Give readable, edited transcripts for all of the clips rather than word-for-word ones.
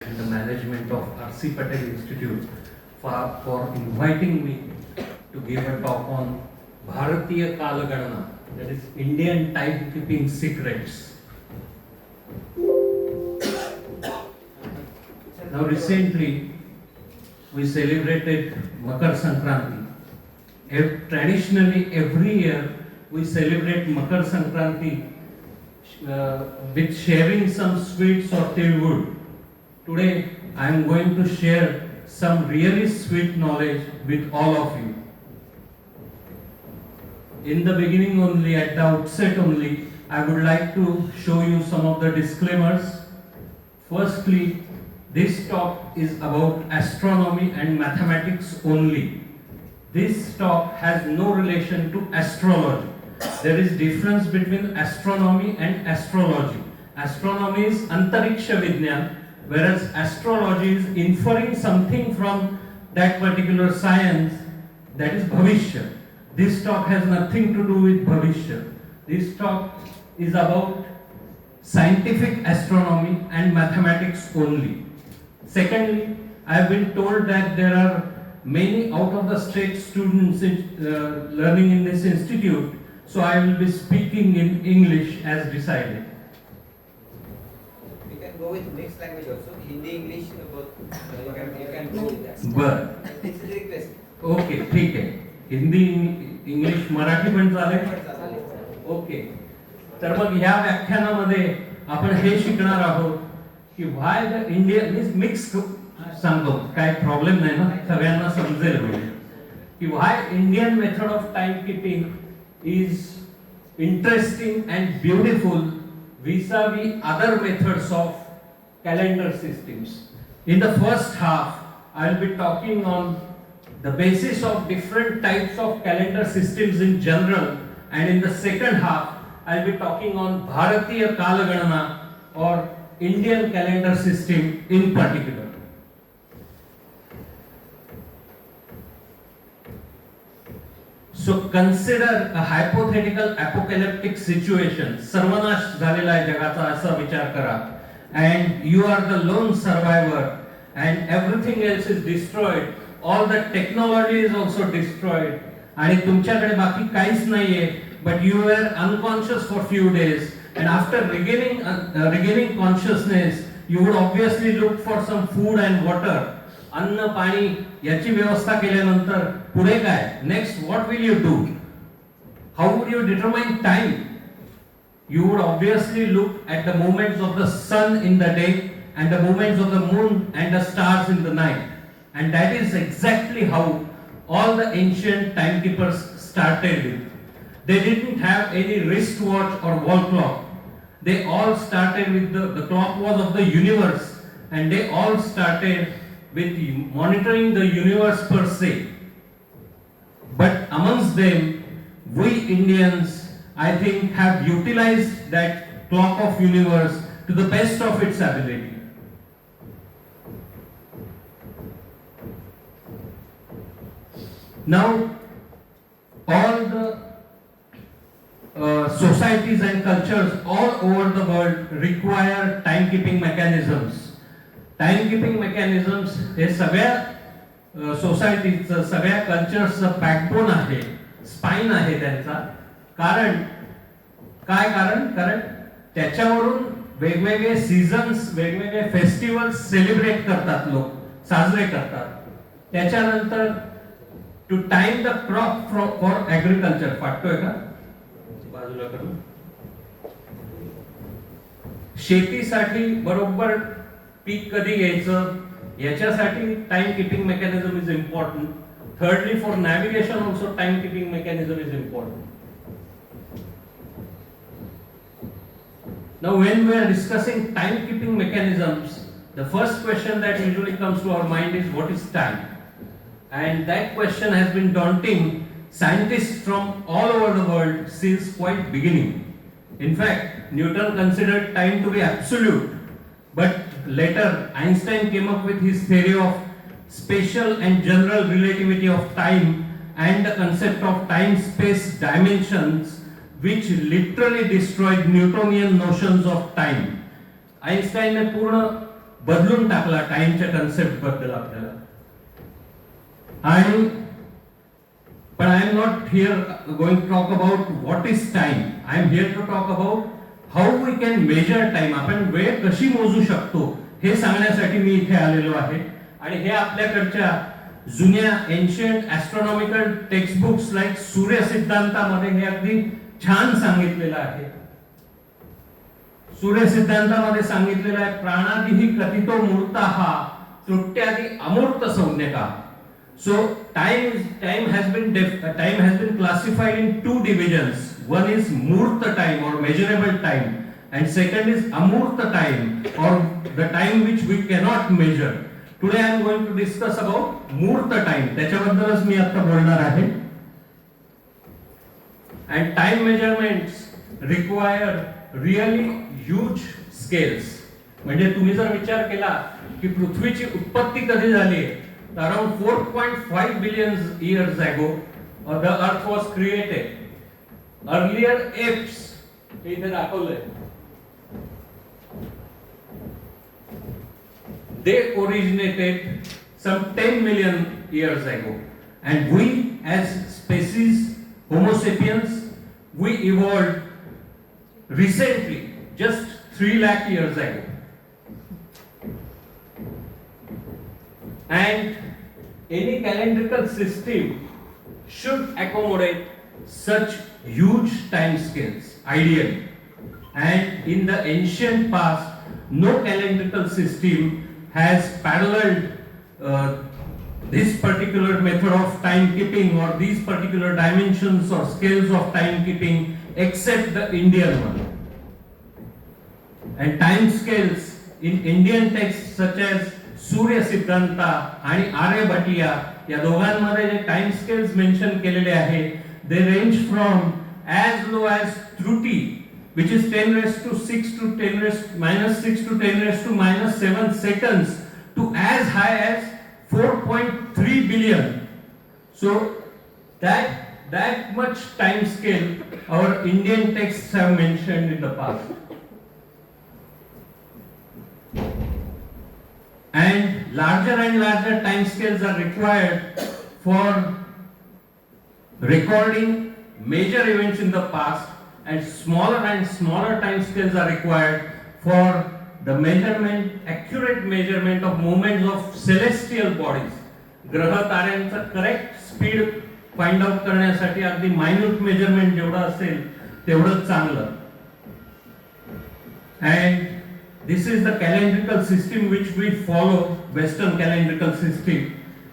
and the management of R.C. Patel Institute for inviting me to give a talk on Bharatiya Kalaganana, that is Indian timekeeping secrets. Now recently we celebrated Makar Sankranti. Traditionally every year we celebrate Makar Sankranti with sharing some sweets or tilwood. Today I am going to share some really sweet knowledge with all of you. In the beginning only, at the outset only, I would like to show you some of the disclaimers. Firstly, this talk is about astronomy and mathematics only. This talk has no relation to astrology. There is difference between astronomy and astrology. Astronomy is Antariksha Vignan, whereas astrology is inferring something from that particular science, that is Bhavishya. This talk has nothing to do with Bhavishya. This talk is about scientific astronomy and mathematics only. Secondly, I have been told that there are many out of the state students learning in this institute, so I will be speaking in English as decided. You can go with mixed language also, Hindi, English, both. You can go with that. But It's a request. Okay, ठीक आहे. Hindi, English, Marathi पण चालेल. Okay. तर मग ह्या व्याख्यानामध्ये आपण हे शिकणार आहोत की व्हाय द इंडियन मिक्स सांगतो, काय प्रॉब्लेम नाही ना, सगळ्यांना समजेल म्हणजे की why Indian method of time keeping is interesting and beautiful vis-a-vis other methods of calendar systems. In the first half, I will be talking on the basis of different types of calendar systems in general, and in the second half, I will be talking on Bharatiya Kalaganana or Indian calendar system in particular. So consider a hypothetical apocalyptic situation. सर्वनाश झालेला आहे जगाचा असा विचार करा. And you are the lone survivor and everything else is destroyed. All the technology is also destroyed. आणि तुमच्याकडे बाकी काहीच नाहीये. But you were unconscious for few days. And after regaining consciousness, you would obviously look for some food and water. अन्न पाणी याची व्यवस्था केल्यानंतर पुढे काय? Next what will you do? How would you determine time? You would obviously look at the movements of the sun in the day and the movements of the moon and the stars in the night. And that is exactly how all the ancient timekeepers started with. They didn't have any wristwatch or wall clock. They all started with the clock was of the universe, and they all started with monitoring the universe per se. But amongst them, we Indians, I think, have utilized that clock of universe to the best of its ability. Now, all the societies and cultures all over the world require timekeeping mechanisms. Timekeeping mechanisms हे सगळ्या सोसायटीचं, सगळ्या कल्चरचं backbone आहे, spine आहे त्यांचा. कारण त्याच्यावरून वेगवेगळे seasons, वेगवेगळे फेस्टिवल्स सेलिब्रेट करतात, लोक साजरे करतात. त्याच्यानंतर to time the crop for agriculture, फाटतोय का बाजूला करून, शेतीसाठी बरोबर पीक कधी घ्यायचं याच्यासाठी time keeping mechanism is important. Thirdly for navigation also time keeping mechanism is important. Now when we are discussing time keeping mechanisms, the first question that usually comes to our mind is what is time? And that question has been daunting scientists from all over the world since quite beginning. In fact, Newton considered time to be absolute, but later Einstein came up with his theory of special and general relativity of time and the concept of time space dimensions, which literally destroyed Newtonian notions of time. Einstein ने पूर्ण बदलून टाकला टाइमच्या concept बद्दल आपल्याला. आणि पण I am not here going to talk about what is time. I am here to talk about how we can measure time. आपण वेळ कशी मोजू शकतो हे सांगण्यासाठी मी इथे आलेलो आहे. आणि हे आपल्याकडच्या जुन्या एन्शियंट ऍस्ट्रॉनॉमिकल टेक्स्टबुक्स लाईक सूर्य सिद्धांतामध्ये हे अगदी छान सांगितलेलं आहे. सूर्य सिद्धांतामध्ये सांगितलेलं आहे, प्राणादिही कथितो मूर्तः त्रुट्यादि अमूर्त संज्ञका. So time has been classified in two divisions. One is Murta time or measurable time, and second is Amurta time or the time which we cannot measure. Today I am going to discuss about Murta time. त्याच्याबद्दलच मी आता बोलणार आहे. And time measurements require really huge scales. म्हणजे तुम्ही जर विचार केला की पृथ्वीची उत्पत्ती कधी झाली, around 4.5 billion years ago the earth was created. Earlier apes, हे इथे दाखवलंय, they originated some 10 million years ago, and we as species Homo sapiens, we evolved recently, just 3 lakh years ago. And any calendrical system should accommodate such huge time scales, ideally. And in the ancient past, no calendrical system has paralleled this particular method of timekeeping or these particular dimensions or scales of timekeeping except the Indian one. And time scales in Indian texts such as सूर्य सिद्धांता आणि आर्यभटिया या दोघांमध्ये जे time scales mention केलेले आहे, they range from as low as त्रुटी which is 10 raised to 6 to 10 raised minus 6 to 10 raised to minus 7 seconds to as high as 4.3 billion. So that much time scale our Indian texts have mentioned in the past. And larger time scales are required for recording major events in the past, and smaller time scales are required for the accurate measurement of movements of celestial bodies. ग्रह ताऱ्यांचा correct speed find out करण्यासाठी अगदी minute measurement जेवढं असेल तेवढं चांगलं. And this is the calendrical system which we follow, Western calendrical system.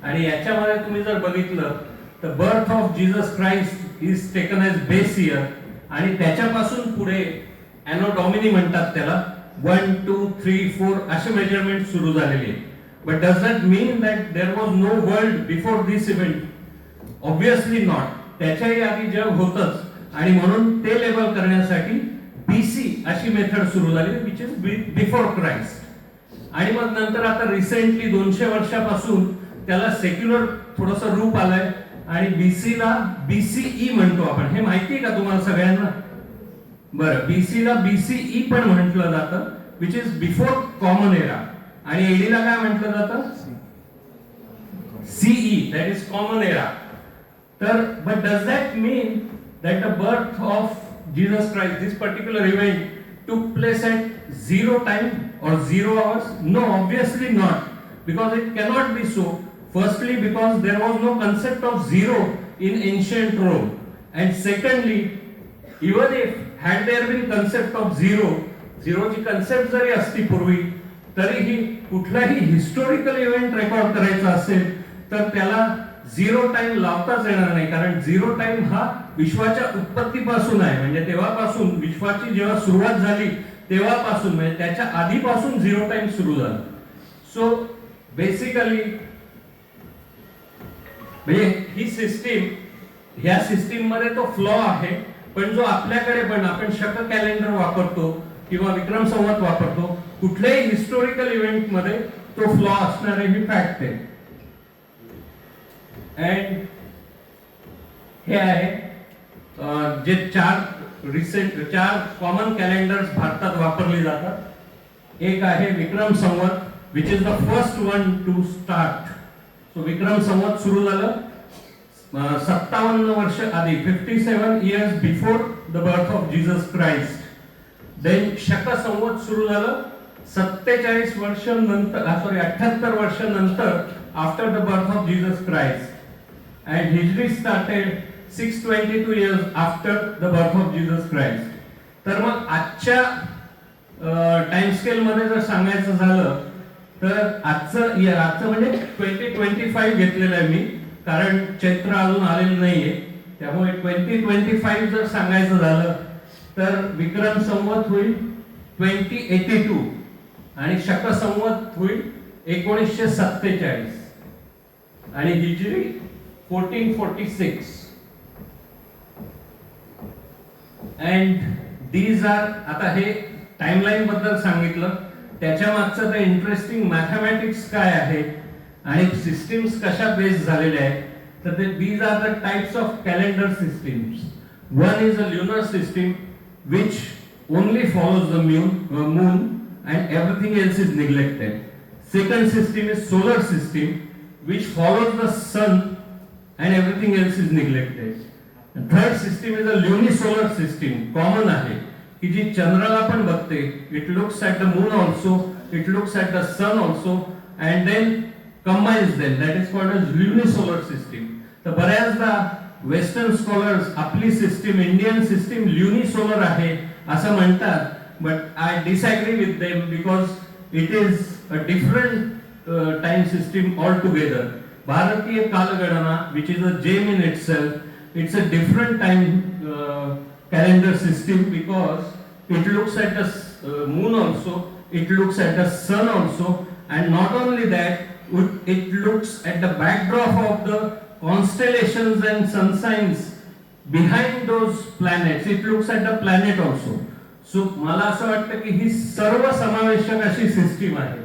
आणि याच्यामध्ये तुम्ही जर बघितलं तर birth of Jesus Christ is taken as base year, आणि त्याच्यापासून पुढे एनो डॉमिनी म्हणतात त्याला, 1 2 3 4 असे मेजरमेंट सुरू झालेले. But does that mean that there was no world before this event? Obviously not. त्याच्याही आधी जग होतच, आणि म्हणून ते लेबल करण्यासाठी BC अशी मेथड सुरू झाली विच इज बिफोर क्राइस्ट. आणि मग नंतर आता रिसेंटली 200 वर्षापासून त्याला सेक्युलर थोडंसं रूप आलंय, आणि BC ला BCE म्हणतो आपण. हे माहिती आहे का तुम्हाला सगळ्यांना? बरं, BC ला BCE पण म्हटलं जातं which is before common era, आणि AD ला काय म्हटलं जातं? CE, that is common era. तर but does that mean that the birth of Jesus Christ, this particular event took place at 0 time or 0 hours? No, obviously not, because it cannot be so. Firstly, because there was no concept of zero in ancient Rome, and secondly, even if had there been concept of zero ची concept जरी असती पूर्वी, तरीही कुठलाही historical event record करायचा असेल तर त्याला 0 टाइम लावताच येणार नाही, कारण 0 टाइम हा विश्वाच्या उत्पत्तीपासून आहे. म्हणजे तेव्हापासून, विश्वाची जेव्हा सुरुवात झाली तेव्हापासून, म्हणजे त्याच्या आधीपासून 0 टाइम सुरू झाला. सो बेसिकली म्हणजे ही सिस्टीम, ह्या सिस्टीम मध्ये तो फ्लॉ आहे, पण जो आपल्याकडे पण आपण शक कॅलेंडर वापरतो किंवा विक्रम संवत वापरतो, कुठल्याही हिस्टोरिकल इव्हेंट मध्ये तो फ्लॉ असणारे ही फॅक्ट आहे. अँड हे आहे जे 4 कॉमन कॅलेंडर्स भारतात वापरली जातात. एक आहे Vikram Samvat, which is the first one to start. So Vikram Samvat सुरू झालं 57 वर्ष आधी, 57 years before the birth of Jesus Christ. Then शक संवत सुरू झालं 47 वर्ष नंतर, 78 वर्ष नंतर, after the birth of Jesus Christ. And Hijri started 622 years after the birth of Jesus Christ. तर मग आजच्या टाइम स्केल मध्ये जर सांगायचं झालं तर आजचं म्हणजे 2025 घेतलेलं आहे मी, कारण चैत्र अजून आलेलं नाहीये. त्यामुळे 2025 जर सांगायचं झालं तर विक्रम संवत होईल 2082 आणि शक संवत होईल 1947 आणि हिजरी 1446. अँड दीज आर, आता हे टाइमलाईन बद्दल सांगितलं, त्याच्या मागचं ते इंटरेस्टिंग मॅथमॅटिक्स काय आहे आणि सिस्टीम्स कशा बेस झालेल्या आहेत. तर ते these are the types of calendar systems. One is a lunar system which only follows the moon and everything else is neglected. Second system is solar system which follows the sun and everything else is neglected. And third system is a lunisolar system, common आहे की जी चंद्राला पण बघते. It looks at the moon also, it looks at the sun also and then combines them. That is called as lunisolar system. तर बऱ्याचदा western scholars आपली system, Indian system lunisolar आहे असं म्हणतात, but I disagree with them because it is a different time system all together. भारतीय कालगणना which is a gem in itself, it's a different time calendar system because it looks at the moon also, it looks at the sun also, and not only that, it looks at the backdrop of the constellations and sun signs behind those planets. It looks at the planet also. So मला असं वाटतं की ही सर्व समावेशक अशी system आहे.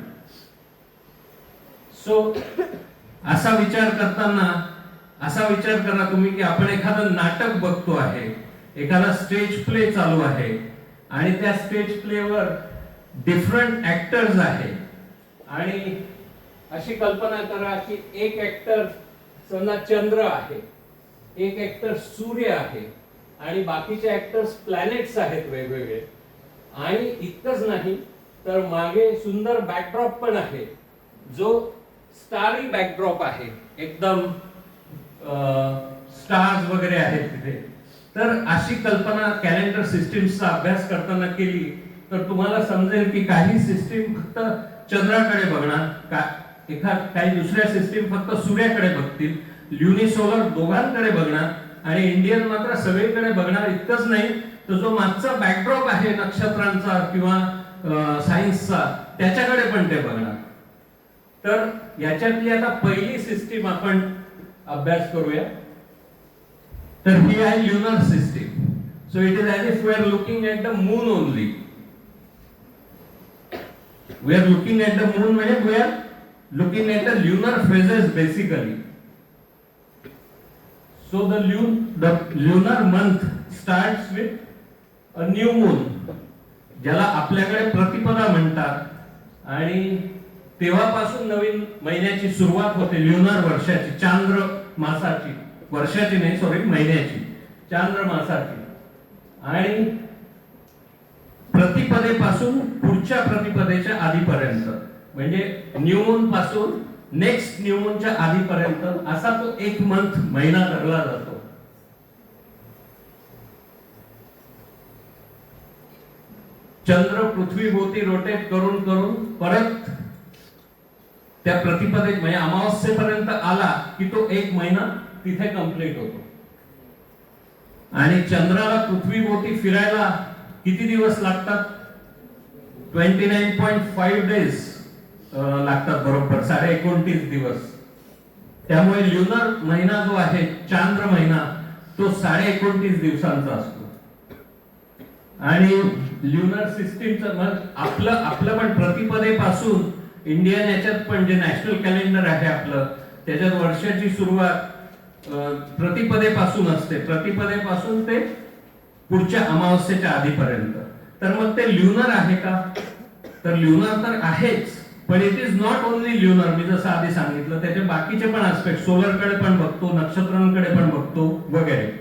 So असा विचार करताना असा विचार करा तुम्ही की आपण एखादं नाटक बघतो आहे, एखादा स्टेज प्ले चालू आहे आणि त्या स्टेज प्लेवर डिफरंट ऍक्टर्स आहे आणि अशी कल्पना करा की एक ऍक्टर समजा चंद्र आहे, एक ऍक्टर सूर्य आहे आणि बाकीचे ऍक्टर्स प्लॅनेट्स आहेत वेगवेगळे. आणि इतकंच नाही तर मागे सुंदर बॅकड्रॉप पण आहे जो स्टारी बॅकड्रॉप आहे, एकदम स्टार्स वगैरे आहेत तिथे. तर अशी कल्पना कॅलेंडर सिस्टीम्सचा अभ्यास करताना केली तर तुम्हाला समजेल की काही सिस्टीम फक्त चंद्राकडे बघणार, काही दुसऱ्या सिस्टीम फक्त सूर्याकडे बघतील, ल्युनिसोलर दोघांकडे बघणार आणि इंडियन मात्र सगळीकडे बघणार. इतकंच नाही तर जो मागचा बॅकड्रॉप आहे नक्षत्रांचा किंवा सायन्सचा त्याच्याकडे पण ते बघणार. तर याच्यातली आता पहिली सिस्टीम आपण अभ्यास करूया. तर ही आहे lunar system. So it is as if we are looking at the moon only. We are looking at the moon म्हणजे we are looking at the lunar phases basically. So the lunar month starts with a new moon, ज्याला आपल्याकडे प्रतिपदा म्हणतात आणि तेव्हापासून नवीन महिन्याची सुरुवात होते ल्युनर वर्षाची, चांद्र मासाची, वर्षाची नाही सॉरी महिन्याची, चांद्र मासाची. आणि प्रतिपदेपासून पुढच्या प्रतिपदेच्या आधीपर्यंत म्हणजे न्यू मून पासून नेक्स्ट न्यू मूनच्या आधीपर्यंत असा तो एक मंथ महिना धरला जातो. चंद्र पृथ्वीभोवती रोटेट करून करून परत त्या प्रतिपदेत म्हणजे अमावस्येपर्यंत आला की तो एक महिना तिथे कंप्लीट होतो. आणि चंद्राला पृथ्वीभोवती फिरायला किती दिवस लागतात? 29.5 days लागतात, बरोबर 29.5 दिवस. त्यामुळे ल्युनर महिना जो आहे, चांद्र महिना, तो 29.5 दिवसांचा असतो. आणि ल्युनर सिस्टीमचं मग आपलं पण प्रतिपदेपासून इंडियन याच्यात पण जे नॅशनल कॅलेंडर आहे आपलं, त्याच्यात वर्षाची सुरुवात प्रतिपदेपासून असते, प्रतिपदेपासून ते पुढच्या अमावस्येच्या आधीपर्यंत. तर मग ते ल्युनर आहे का? तर ल्युनर तर आहेच, पण it is not only lunar. मी जसं आधी सांगितलं त्याचे बाकीचे पण आस्पेक्ट, सोलरकडे पण बघतो, नक्षत्रांकडे पण बघतो वगैरे.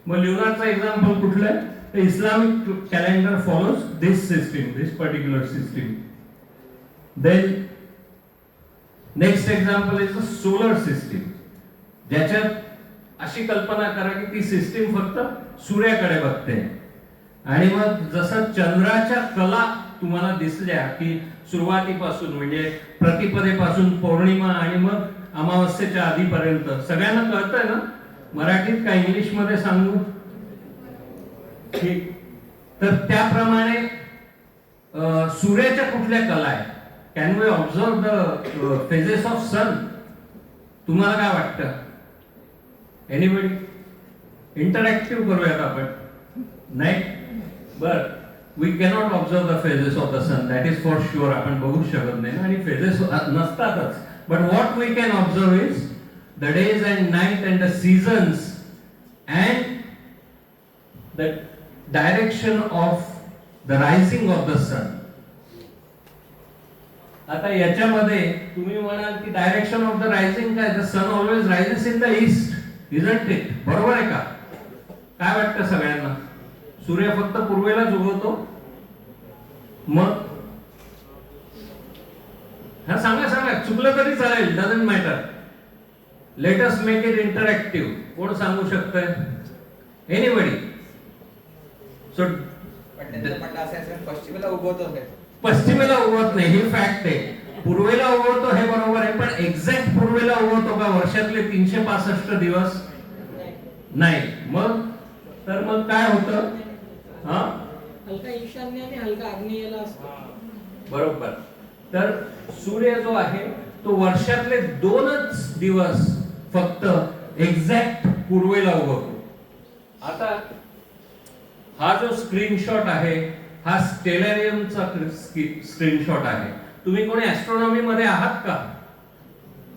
मग ल्युनरचं एक्झाम्पल कुठलं आहे? The Islamic calendar follows this system, this particular system. Then next example is the solar system. ज्याच्यात अशी कल्पना करा की ती सिस्टीम फक्त सूर्याकडे बघते आणि मग जसं चंद्राच्या कला तुम्हाला दिसल्या की सुरुवातीपासून म्हणजे प्रतिपदेपासून पौर्णिमा आणि मग अमावस्येच्या आधीपर्यंत सगळ्यांना कळतंय ना? मराठीत का इंग्लिश मध्ये सांगू? ठीक. तर त्याप्रमाणे सूर्याच्या कुठल्या कला आहे? Can we observe the phases of sun? तुम्हाला काय वाटतं? एनीबडी? इंटरॅक्टिव्ह करूयात आपण. नाही बर, we cannot observe the phases of the sun, that is for sure. आपण बघू शकत नाही आणि फेजेस नसतातच. But what we can observe is the days and night and the seasons and the direction of the rising of the sun. आता याच्यामध्ये तुम्ही म्हणाल की डायरेक्शन ऑफ द रायझिंग काय? The sun always rises in the east, isn't it? बरोबर आहे का? काय वाटतं सगळ्यांना? सूर्य फक्त पूर्वेलाच उगवतो? मग हा सांगा सांगा, चुकलं तरी चालेल, doesn't matter. Let us make it interactive. कोण सांगू शकतंय? एनीबडी? सो पश्चिमेला उगवतो हे. पश्चिमेला उगवत नाही, ही फॅक्ट आहे. पूर्वेला उगवतो हे बरोबर आहे, पण एक्झॅक्ट पूर्वेला उगवतो का वर्षातले 365 दिवस? नाही. मग तर मग काय होतं? हा, हलका ईशान्य आणि हलका आग्नेयला असतो. बरोबर. तर सूर्य जो आहे तो वर्षातले 2च दिवस फक्त एक्झॅक्ट पूर्वेला उगवतो. आता हा जो स्क्रीनशॉट आहे हा स्टेलॅरियमचा स्क्रीनशॉट आहे. तुम्ही कोणी ऍस्ट्रॉनॉमी मध्ये आहात का?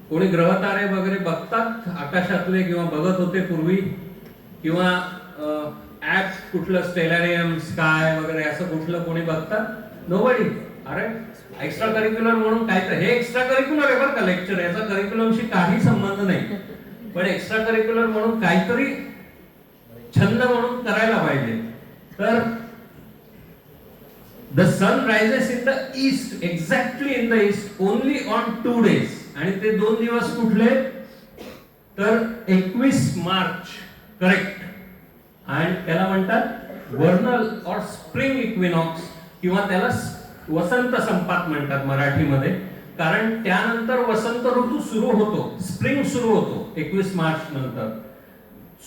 कोणी ग्रहतारे वगैरे बघतात आकाशातले किंवा बघत होते पूर्वी? किंवा ऍप कुठलं स्टेलॅरियम स्काय वगैरे असं कुठलं कोणी बघतात? नोबडी. अरे एक्स्ट्रा करिक्युलर म्हणून काय, तर हे एक्स्ट्रा करिक्युलर आहे बरं का लेक्चर, याचा करिक्युलमशी काही संबंध नाही. पण एक्स्ट्रा करिक्युलर म्हणून काहीतरी छंद म्हणून करायला पाहिजे. तर the sun rises in the east, exactly in the east, only on 2 days. आणि ते 2 दिवस कुठले? तर 21 मार्च, करेक्ट. आणि त्याला म्हणतात वर्नल और स्प्रिंग इक्विनॉक्स, किंवा त्याला वसंत संपात म्हणतात मराठीमध्ये, कारण त्यानंतर वसंत ऋतू सुरू होतो, स्प्रिंग सुरू होतो 21 मार्च नंतर.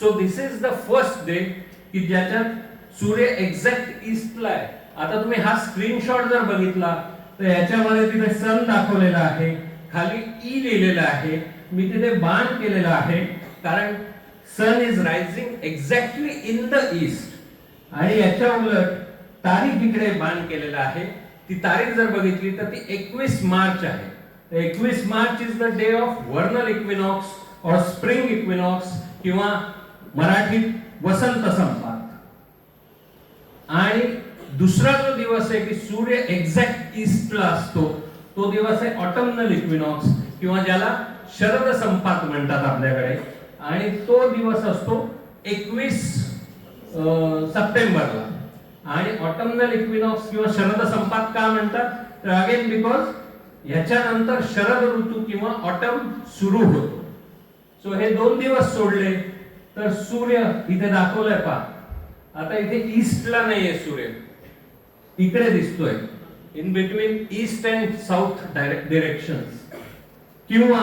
So this is the first day की ज्याच्यात सूर्य एक्झॅक्ट ईस्टला आहे. आता तुम्ही हा स्क्रीनशॉट जर बघितला तर याच्यामध्ये तिथे सन दाखवलेला आहे, खाली ई लिहिलेलं आहे, मी तिथे बाण केलेला आहे कारण sun is rising exactly in the east. आणि याच्या उलट तारीख इकडे बाण केलेला आहे. ती तारीख जर बघितली तर ती 21 मार्च आहे. 21 March is the day of वर्नल equinox और स्प्रिंग इक्विनॉक्स, किंवा मराठीत वसंत संपात. आणि दुसरा जो दिवस आहे की सूर्य एक्झॅक्ट ईस्टला असतो तो दिवस आहे ऑटमनल इक्विनॉक्स, किंवा ज्याला शरद संपात म्हणतात आपल्याकडे. आणि तो दिवस असतो 21 सप्टेंबरला. आणि ऑटमनल इक्विनॉक्स किंवा शरद संपात का म्हणतात? तर अगेन बिकॉज याच्यानंतर शरद ऋतू किंवा ऑटम सुरू होतो. सो हे 2 दिवस सोडले तर सूर्य इथे दाखवलाय पहा. आता इथे ईस्टला नाहीये सूर्य, इकडे दिसतोय in between east and south directions, किंवा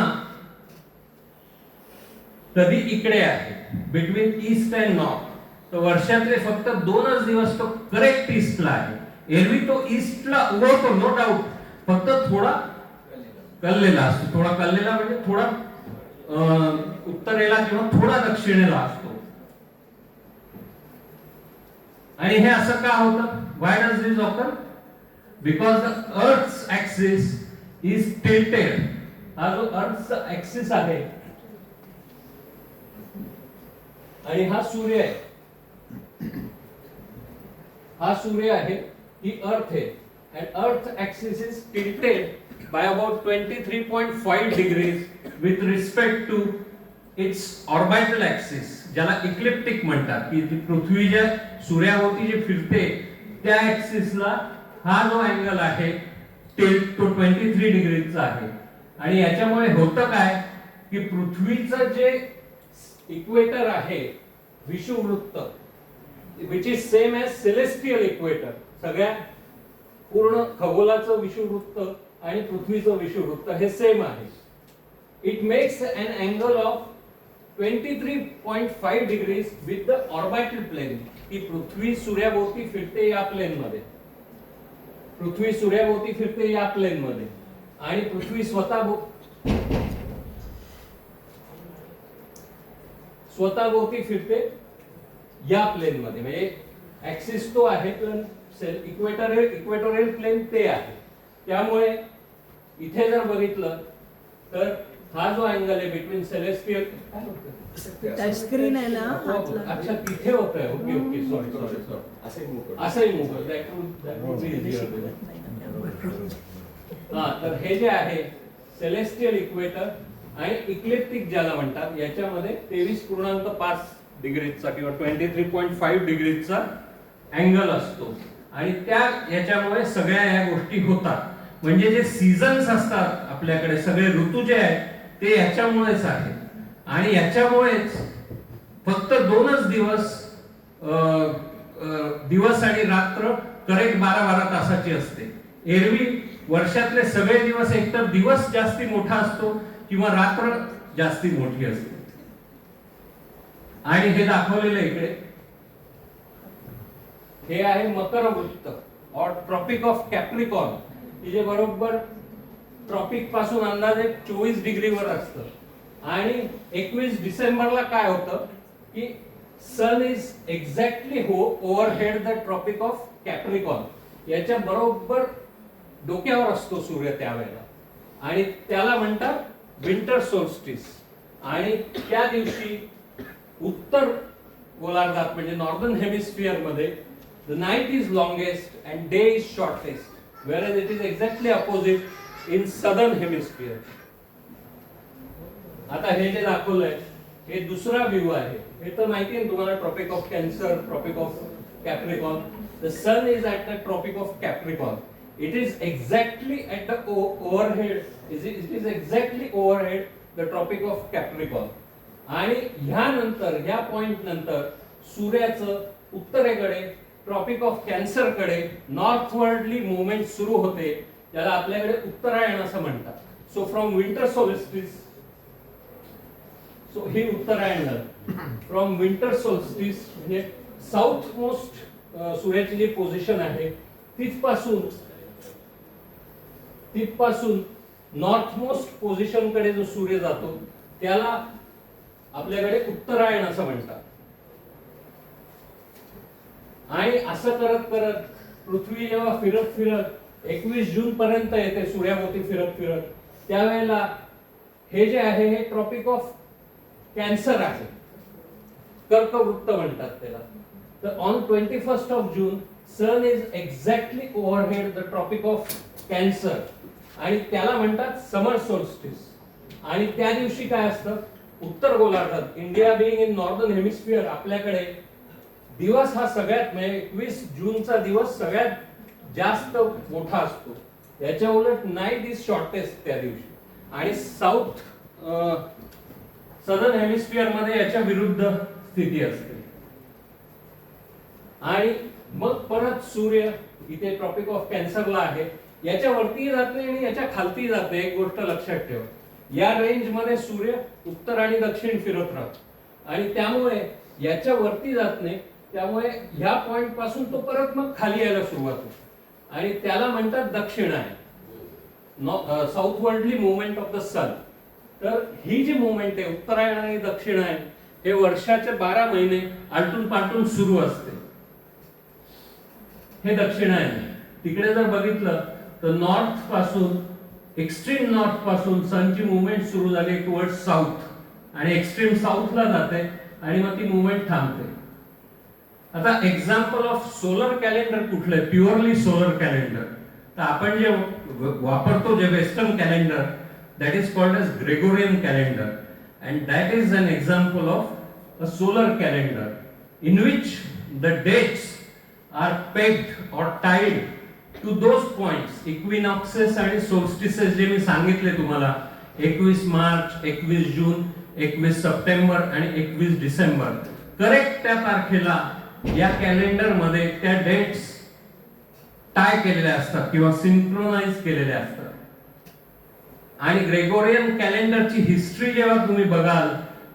कधी इकडे आहे बिटवीन ईस्ट अँड नॉर्थ. तर वर्षातले फक्त 2च दिवस तो करेक्ट ईस्टला आहे. एरवी तो ईस्टला उगवतो नो डाऊट, फक्त थोडा कललेला असतो. थोडा कललेला म्हणजे थोडा उत्तरेला किंवा थोडा दक्षिणेला असतो. आणि हे असं का होतं? Why does this occur? Because the earth's axis is tilted. हा जो अर्थचा ऍक्सिस आहे आणि हा सूर्य आहे, हा सूर्य आहे, ही अर्थ आहे. and Earth axis is tilted by about 23.5 degrees with respect to its orbital axis, ज्याला इक्लिप्टिक म्हणतात, की ती पृथ्वी ज्या सूर्याभोवती जे फिरते त्या ऍक्सिसला हा जो अँगल आहे तो 23 डिग्रीचा आहे. आणि याच्यामुळे होतं काय की पृथ्वीचं जे इक्वेटर आहे विषुववृत्त, which is same as celestial equator, सगळ्या पूर्ण खगोलाचं विषुववृत्त आणि पृथ्वीचं विषुववृत्त हे सेम आहे. It makes an angle of 23.5 degrees with the orbital plane, की पृथ्वी सूर्याभोवती फिरते या प्लेन मध्ये, पृथ्वी सूर्याभोवती फिरते या प्लेन मध्ये आणि पृथ्वी स्वतःभोवती फिरते या प्लेन मध्ये. म्हणजे ऍक्सिस तो आहे पण इक्वेटोरियल प्लेन ते आहे. त्यामुळे इथे जर बघितलं तर हा जो अँगल आहे बिटवीन सेलेस्टियल, टच स्क्रीन आहे ना हातला. अच्छा तिथे होत आहे. ओके ओके सॉरी असंही मूव हा. तर हे जे आहे सेलेस्टियल इक्वेटर आणि इक्लिप्टिक ज्याला म्हणतात याच्यामध्ये 23.5 डिग्रीचा किंवा 23.5 डिग्रीचा अँगल असतो आणि त्या याच्यामुळे सगळ्या या गोष्टी होतात. म्हणजे जे सीझन्स असतात आपल्याकडे, सगळे ऋतू जे आहेत ते याच्यामुळेच आहेत. आणि याच्यामुळेच फक्त 2च दिवस आणि रात्र करेक्ट 12-12 तासाची असते. एरवी वर्षातले सगळे दिवस एकतर दिवस जास्ती मोठा असतो किंवा रात्र जास्ती मोठी असते. आणि हे दाखवलेलं इकडे हे आहे मकर वृत्त और ट्रॉपिक ऑफ कॅप्रिकॉर्न, जे बरोबर ट्रॉपिक पासून अंदाजे 24 डिग्रीवर असतं. आणि 21 डिसेंबरला काय होतं की sun is exactly overhead the tropic of Capricorn, याच्या बरोबर डोक्यावर असतो सूर्य त्यावेळेला आणि त्याला म्हणतात विंटर सोल्स्टिस. आणि त्या दिवशी उत्तर गोलार्धात म्हणजे नॉर्दर्न हेमिस्फिअर मध्ये the night is longest and day is shortest, whereas it is exactly opposite in southern hemisphere. आता हे जे दाखवलंय हे दुसरा व्ह्यू आहे. हे तर माहिती आहे तुम्हाला, tropic of Cancer, tropic of Capricorn. The sun is at the tropic of Capricorn. It is exactly at the overhead, it is exactly overhead the tropic of Capricorn. आणि ह्यानंतर ह्या पॉइंट नंतर सूर्याचं उत्तरेकडे ट्रॉपिक ऑफ कॅन्सर कडे नॉर्थवर्डली movement सुरू होते, ज्याला आपल्याकडे उत्तरायण असं म्हणतात. So from winter solstice, so ही उत्तरायण झालं. फ्रॉम विंटर सोल्स्टिस म्हणजे साऊथ मोस्ट सूर्याची जी पोझिशन आहे तिथपासून नॉर्थ मोस्ट पोझिशन कडे जो सूर्य जातो त्याला आपल्याकडे उत्तरायण असं म्हणतात. आणि असं करत करत पृथ्वी जेव्हा फिरत 21 जून पर्यंत येते सूर्याभोवती फिरत, त्यावेळेला हे जे आहे हे ट्रॉपिक ऑफ कॅन्सर आहे, कर्कवृत्त म्हणतात त्याला. तर on 21st of June sun is exactly overhead the tropic of cancer आणि त्याला म्हणतात समर सोल्स्टिस. आणि त्या दिवशी काय असतं, उत्तर गोलार्धात, India being in northern hemisphere, आपल्याकडे दिवस हा सगळ्यात म्हणजे 21 जूनचा दिवस सगळ्यात जास्त मोठा असतो. याच्या उलट नाईट इज शॉर्टेस्ट त्या दिवशी. आणि सदर्न हेमिस्फिअर मध्ये याच्या विरुद्ध स्थिती असते. आणि मग परत सूर्य इथे ट्रॉपिक ऑफ कॅन्सरला आहे, याच्या वरती जात नाही आणि याच्या खालती जात नाही. एक गोष्ट लक्षात ठेवा, या रेंज मध्ये सूर्य उत्तर आणि दक्षिण फिरत राहतो आणि त्यामुळे याच्या वरती जात नाही. त्यामुळे ह्या पॉइंट पासून तो परत मग खाली यायला सुरुवात होते आणि त्याला म्हणतात दक्षिणायन, साऊथवर्डली मुवमेंट ऑफ द सन. तर ही जी मुवमेंट आहे उत्तरायण आणि दक्षिणायन, हे वर्षाचे 12 महिने आलटून पालटून सुरू असते. हे दक्षिणायन. तिकडे जर बघितलं तर नॉर्थ पासून, एक्स्ट्रीम नॉर्थ पासून सनची मुवमेंट सुरू झाली टुवर्ड्स साऊथ आणि एक्स्ट्रीम साऊथला जाते आणि मग ती मुवमेंट थांबते. आता एक्झाम्पल ऑफ सोलर कॅलेंडर कुठलं आहे, प्युअरली सोलर कॅलेंडर, तर आपण जे वापरतो जे western calendar, that is called as Gregorian calendar, and that is an example of a solar calendar in which the dates are pegged or tied to those points, equinoxes आणि solstices जे मी सांगितले तुम्हाला, 21 मार्च, 21 जून, 21 September आणि 21 December, correct त्या तारखेला या calendar मध्ये त्या डेट्स टाय केलेल्या असतात किंवा सिंक्रोनाइज केलेल्या असतात. आणि ग्रेगोरियन कॅलेंडरची हिस्ट्री जेव्हा तुम्ही बघाल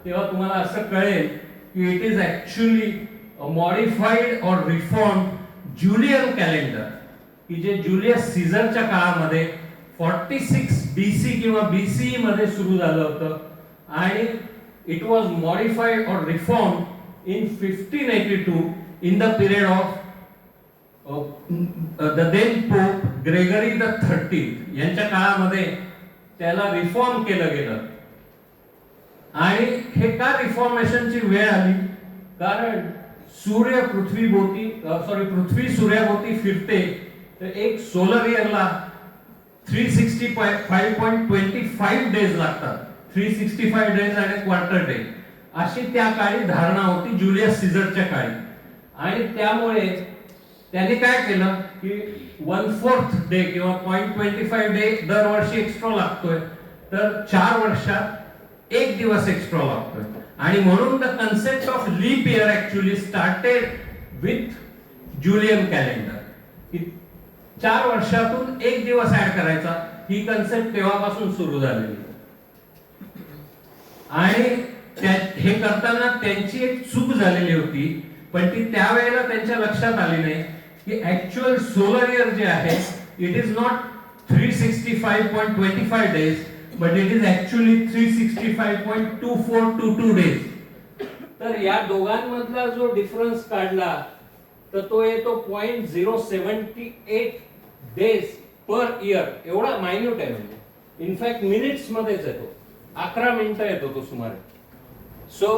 तेव्हा तुम्हाला असं कळेल की इट इज ऍक्च्युअली मॉडिफाईड और रिफॉर्म ज्युलियन कॅलेंडर, की जे जुलियस सीझरच्या काळामध्ये 46 BC किंवा BCE मध्ये सुरू झालं होतं आणि इट वॉज मॉडिफाईड और reform in 1582 in the period of the then pope Gregory the 13th यांच्या काळामध्ये त्याला रिफॉर्म केलं गेलं. आणि हे का रिफॉर्मेशनची वेळ आली? कारण सूर्य पृथ्वी सूर्याभोवती फिरते, तर एक सोलर इयरला 365.25 डेज लागतात, 365 डेज आणि क्वार्टर डे, अशी त्या काळी धारणा होती जुलियस सीझरच्या काळी. आणि त्यामुळे त्यांनी काय केलं की 1/4 डे किंवा 0.25 डे दरवर्षी एक्स्ट्रा लागतोय, तर 4 वर्षात 1 दिवस एक्स्ट्रा लागतोय. आणि म्हणून the concept of leap year actually started with Julian calendar, की 4 वर्षातून 1 दिवस ऍड करायचा, ही कन्सेप्ट तेव्हापासून सुरू झालेली. आणि हे करताना त्यांची एक चूक झालेली होती, पण ती त्यावेळेला त्यांच्या लक्षात आली नाही की ऍक्च्युअल सोलर इयर जे आहे it is not 365.25 days, but it is actually 365.2422 days. तर या दोघांमधला जो डिफरन्स काढला तर तो येतो 0.078 डेज पर इयर, एवढा मायन्यूट आहे. म्हणजे इनफॅक्ट मिनिट्स मध्येच येतो, 11 मिनिटं येतो तो सुमारे. So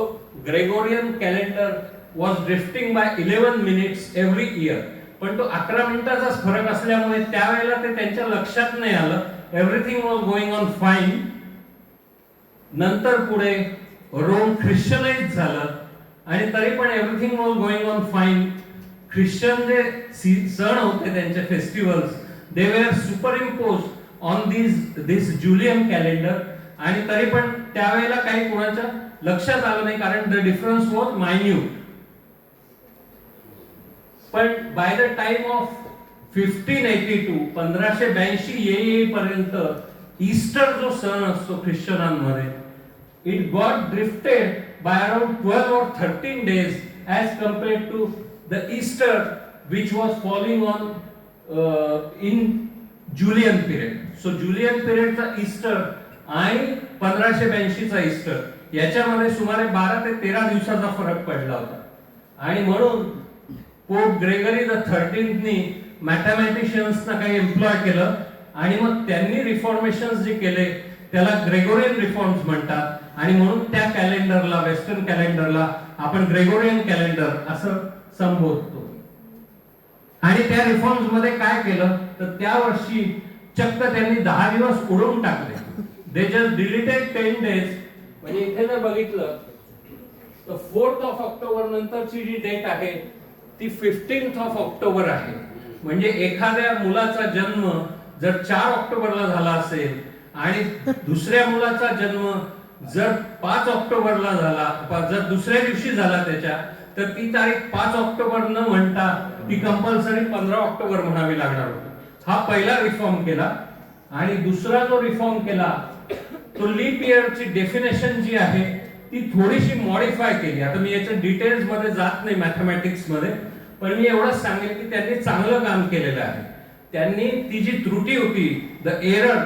Gregorian calendar was drifting by 11 minutes every year. पण तो 11 मिनिटाचाच फरक असल्यामुळे त्यावेळेला ते त्यांच्या लक्षात नाही आलं. Everything was going on fine. नंतर पुढे रोम ख्रिश्चनाइज झालं आणि तरी पण everything was going on fine. Christian जे सण होते त्यांचे festivals, they were superimpose on this Julian calendar. आणि तरी पण त्यावेळेला काही कोणाच्या लक्षात आलं नाही, कारण द डिफरन्स वॉज मायन्यूट. पण बाय द टाइम ऑफ 1582 येईपर्यंत ईस्टर जो सण असतो ख्रिश्चनांमध्ये, it got drifted by around 12 or 13 days as compared to the Easter which was falling on in Julian period. So Julian period चा Easter आणि 1582 चा Easter याच्यामध्ये सुमारे 12 ते 13 दिवसाचा फरक पडला होता. आणि म्हणून पोप ग्रेगरी द 13th नी मॅथमॅटिशियन्सना काही एम्प्लॉय केलं आणि मग त्यांनी रिफॉर्मेशन्स जे केले त्याला ग्रेगोरियन रिफॉर्म्स म्हणतात. आणि म्हणून त्या कॅलेंडरला, वेस्टर्न कॅलेंडरला आपण ग्रेगोरियन कॅलेंडर असं संबोधतो. आणि त्या रिफॉर्म्स मध्ये काय केलं तर त्या वर्षी चक्क त्यांनी 10 दिवस उडवून टाकले. They just deleted 10 days. म्हणजे इथे जर बघितलं तर 4th of October नंतरची जी डेट आहे ती 15th of October आहे. म्हणजे एखाद्या मुलाचा जन्म जर 4 ऑक्टोबरला झाला असेल आणि दुसऱ्या मुलाचा जन्म जर 5 ऑक्टोबरला झाला, जर दुसऱ्या दिवशी झाला त्याच्या, तर ती तारीख 5 ऑक्टोबर न म्हणता ती कंपल्सरी 15 ऑक्टोबर म्हणावी लागणार होती. हा पहिला रिफॉर्म केला. आणि दुसरा जो रिफॉर्म केला तो लीप इयरची डेफिनेशन जी आहे ती थोडीशी मॉडिफाय केली. आता मी याच्या डिटेल्स मध्ये जात नाही मॅथमॅटिक्स मध्ये, पण मी एवढंच सांगेन की त्यांनी चांगलं काम केलेलं आहे. त्यांनी ती जी त्रुटी होती, the error,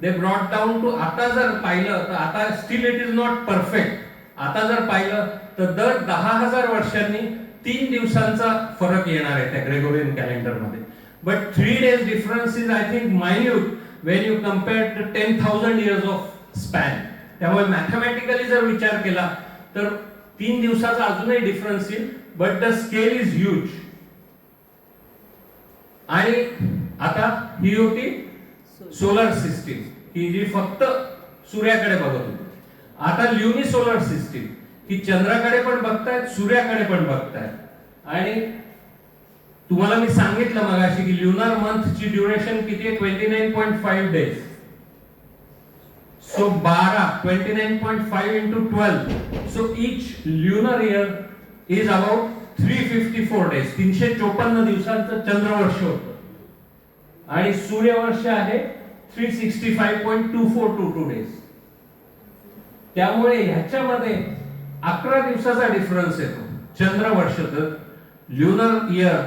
they brought down to, आता जर पाहिलं तर आता still it is not perfect. आता जर पाहिलं तर दर 10,000 वर्षांनी 3 दिवसांचा फरक येणार आहे त्या ग्रेगोरियन कॅलेंडर मध्ये. But 3 days difference is I think minute when you compare to 10,000 years of span. त्यामुळे मॅथमॅटिकली जर विचार केला तर 3 दिवसाचा अजूनही डिफरन्स येईल, but the scale is huge. आणि आता ही होती सोलर सिस्टीम की जी फक्त सूर्याकडे बघत होती. आता ल्युनी सोलर सिस्टीम की चंद्राकडे पण बघतायत, सूर्याकडे पण बघतायत. आणि तुम्हाला मी सांगितलं मगाशी की ल्युनार मंथची ड्युरेशन किती आहे, 29.5 days. So 29.5 into 12. So each lunar year is about 354 days. 354 दिवसांचं चंद्रवर्ष होतं. आणि सूर्यवर्ष आहे 365.2422 डेज. त्यामुळे ह्याच्यामध्ये 11 दिवसाचा डिफरन्स येतो. चंद्रवर्ष तर lunar year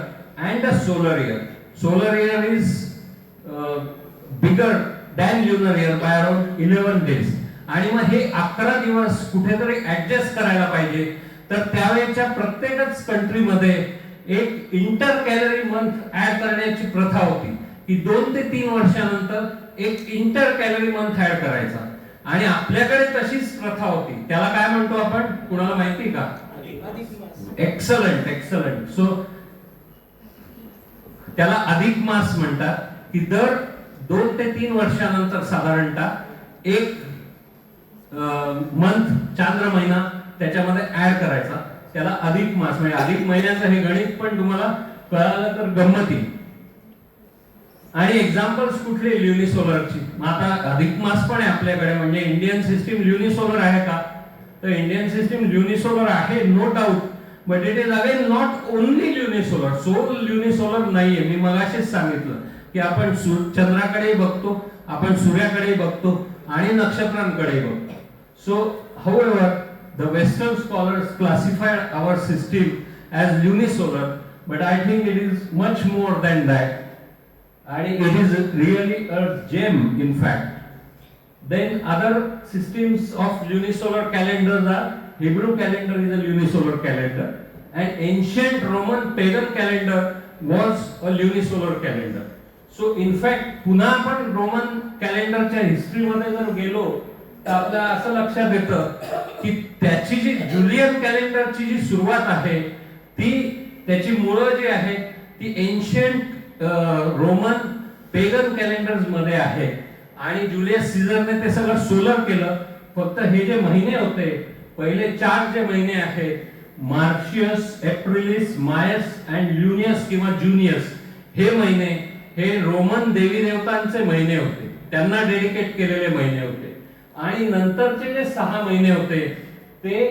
and a solar year. Solar year is bigger than lunar year by around 11 days. आणि मग हे 11 दिवस कुठेतरी ऍडजस्ट करायला पाहिजे. तर त्यावेळेच्या प्रत्येकच कंट्रीमध्ये एक इंटर कॅलरी मंथ ऍड करण्याची प्रथा होती की 2 ते 3 वर्षानंतर एक इंटर कॅलरी मंथ ऍड करायचा. आणि आपल्याकडे तशीच प्रथा होती. त्याला काय म्हणतो आपण, कुणाला माहिती का? अधिक मास. Excellent excellent. सो त्याला अधिक मास म्हणतात की दर 2 ते 3 वर्षानंतर साधारणतः एक मंथ, चांद्र महिना त्याच्यामध्ये ऍड करायचा. त्याला अधिक मास म्हणजे अधिक महिन्याचं हे गणित पण तुम्हाला कळालं तर गंमती. आणि एक्झाम्पल्स कुठले ल्युनी सोलरची. मग आता अधिक मास पण आहे आपल्याकडे. म्हणजे इंडियन सिस्टीम ल्युनी सोलर आहे का, तर इंडियन सिस्टीम ल्युनी सोलर आहे, no doubt. But it is again not only lunisolar. Sole lunisolar नाहीये. मी मगाशीच सांगितलं की आपण चंद्राकडे बघतो, आपण सूर्याकडे बघतो आणि नक्षत्रांकडे बघतो. So however the western scholars classified our system as lunisolar, but I think it is much more than that, and it is really a gem in fact. Then other systems of lunisolar calendars are Hebrew calendar is a lunisolar calendar, and ancient Roman pagan calendar was a lunisolar calendar. So in fact पुन्हा आपण Roman कॅलेंडरच्या history मध्ये जर गेलो तर आपल्याला असं लक्षात येतं की त्याची जी जुलियन कॅलेंडरची जी सुरुवात आहे ती त्याची मुळं जी आहे ती एन्शियंट रोमन पेगन कॅलेंडर्स मध्ये आहे. आणि जुलियस सीझरने ते सगळं सोलर केलं. फक्त हे जे महिने होते, पहिले 4 जे महिने आहेत, मार्शियस, एप्रिलिस, मायस अँड ल्युनियस किंवा जुनियस, हे महिने हे रोमन देवी देवतांचे महिने होते, त्यांना डेडिकेट केलेले महिने होते. आणि नंतरचे जे 6 महिने होते ते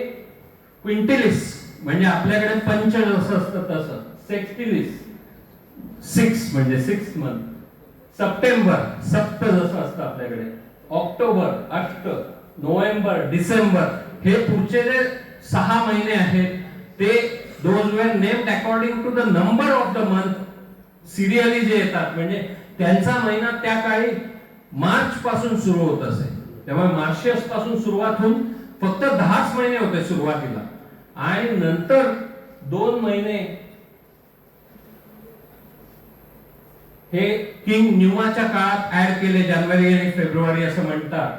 क्विंटिलिस, म्हणजे आपल्याकडे पंच जसं असतं तसं, सेक्स्टिलिस 6 म्हणजे 6 मंथ, सप्टेंबर सप्त जसं असतं आपल्याकडे, ऑक्टोबर 8, नोव्हेंबर, डिसेंबर, हे पुढचे जे 6 महिने आहेत ते those were named according to the number of the month serially जे येतात. म्हणजे त्यांचा महिना त्या काळी मार्च पासून सुरू होत असे. त्यामुळे मार्शियस पासून सुरुवात होऊन फक्त 10च महिने होते सुरुवातीला. आणि नंतर 2 महिने हे किंग न्यूमाच्या काळात ऍड केले, जानेवारी आणि फेब्रुवारी असं म्हणतात.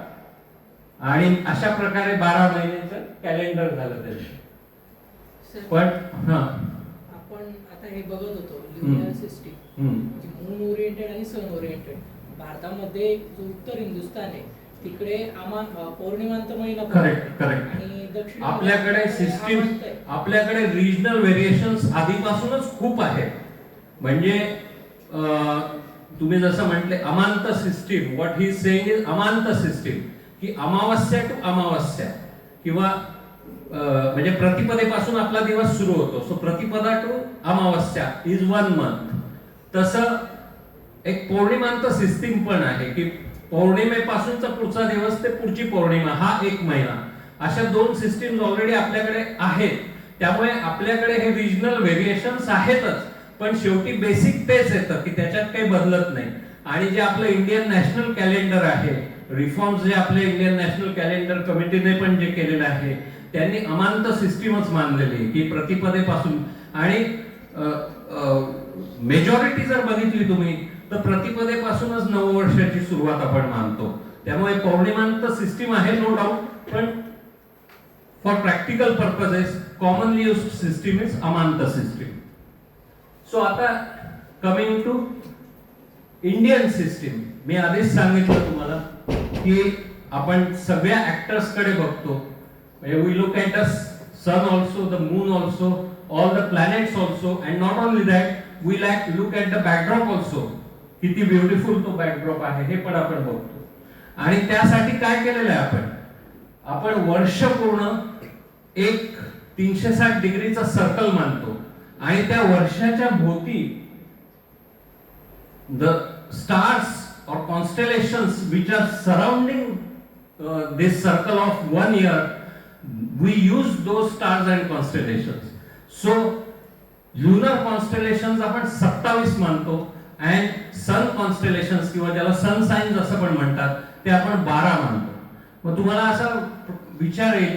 आणि अशा प्रकारे 12 महिन्याचं कॅलेंडर झालं त्याचं. सर, पण आपण आता हे बघत होतो ल्युनियर सिस्टीम मून ओरिएंटेड आणि सन ओरिएंटेड. भारतामध्ये जो उत्तर हिंदुस्थान आहे तिकडे पौर्णिमांत महिना करेक्ट करेक्ट. आणि दक्षिण आपल्याकडे सिस्टीम, आपल्याकडे रिजनल व्हेरिएशन्स आधीपासूनच खूप आहेत. म्हणजे तुम्ही जसं म्हटले Amanta system, what he saying is Amanta system, की अमावस्या टू अमावस्या किंवा म्हणजे प्रतिपदेपासून आपला दिवस सुरू होतो. सो प्रतिपदा टू अमावस्या इज 1 मंथ. तसं एक पौर्णिमांत सिस्टीम पण आहे की पौर्णिमेपासूनचा पुढचा दिवस ते पुढची पौर्णिमा हा 1 महिना. अशा 2 सिस्टीम्स ऑलरेडी आपल्याकडे आहेत. त्यामुळे आपल्याकडे हे रिजनल व्हेरिएशन्स आहेतच, पण शेवटी बेसिक तेच येतं की त्याच्यात काही बदलत नाही. आणि जे आपलं इंडियन नॅशनल कॅलेंडर आहे, रिफॉर्म्स जे आपले इंडियन नॅशनल कॅलेंडर कमिटीने पण जे केलेलं आहे, त्यांनी अमांत सिस्टीमच मानलेली की प्रतिपदेपासून. आणि मेजॉरिटी जर बघितली तुम्ही तर प्रतिपदेपासूनच नववर्षाची सुरुवात आपण मानतो. त्यामुळे पौर्णिमांत सिस्टीम आहे नो डाऊट, पण for practical purposes commonly used system is Amanta system. So आता कमिंग टू इंडियन सिस्टीम, मी आधीच सांगितलं तुम्हाला की आपण सगळ्या ऍक्टर्स कडे बघतो. We look at the sun also, the moon also, all the planets also, and not only that we look at the backdrop also. किती ब्युटिफुल तो बॅकड्रॉप आहे हे पण आपण बघतो. आणि त्यासाठी काय केलेलं आहे आपण वर्ष पूर्ण एक 360 डिग्रीचा सर्कल मानतो आणि त्या वर्षाच्या भोवती the stars or constellations which are surrounding this circle of 1 year, we use those stars and constellations. So lunar constellations आपण 27 मानतो and sun constellations किंवा ज्याला sun signs असं पण म्हणतात ते आपण 12 मानतो. मग तुम्हाला असं विचार येईल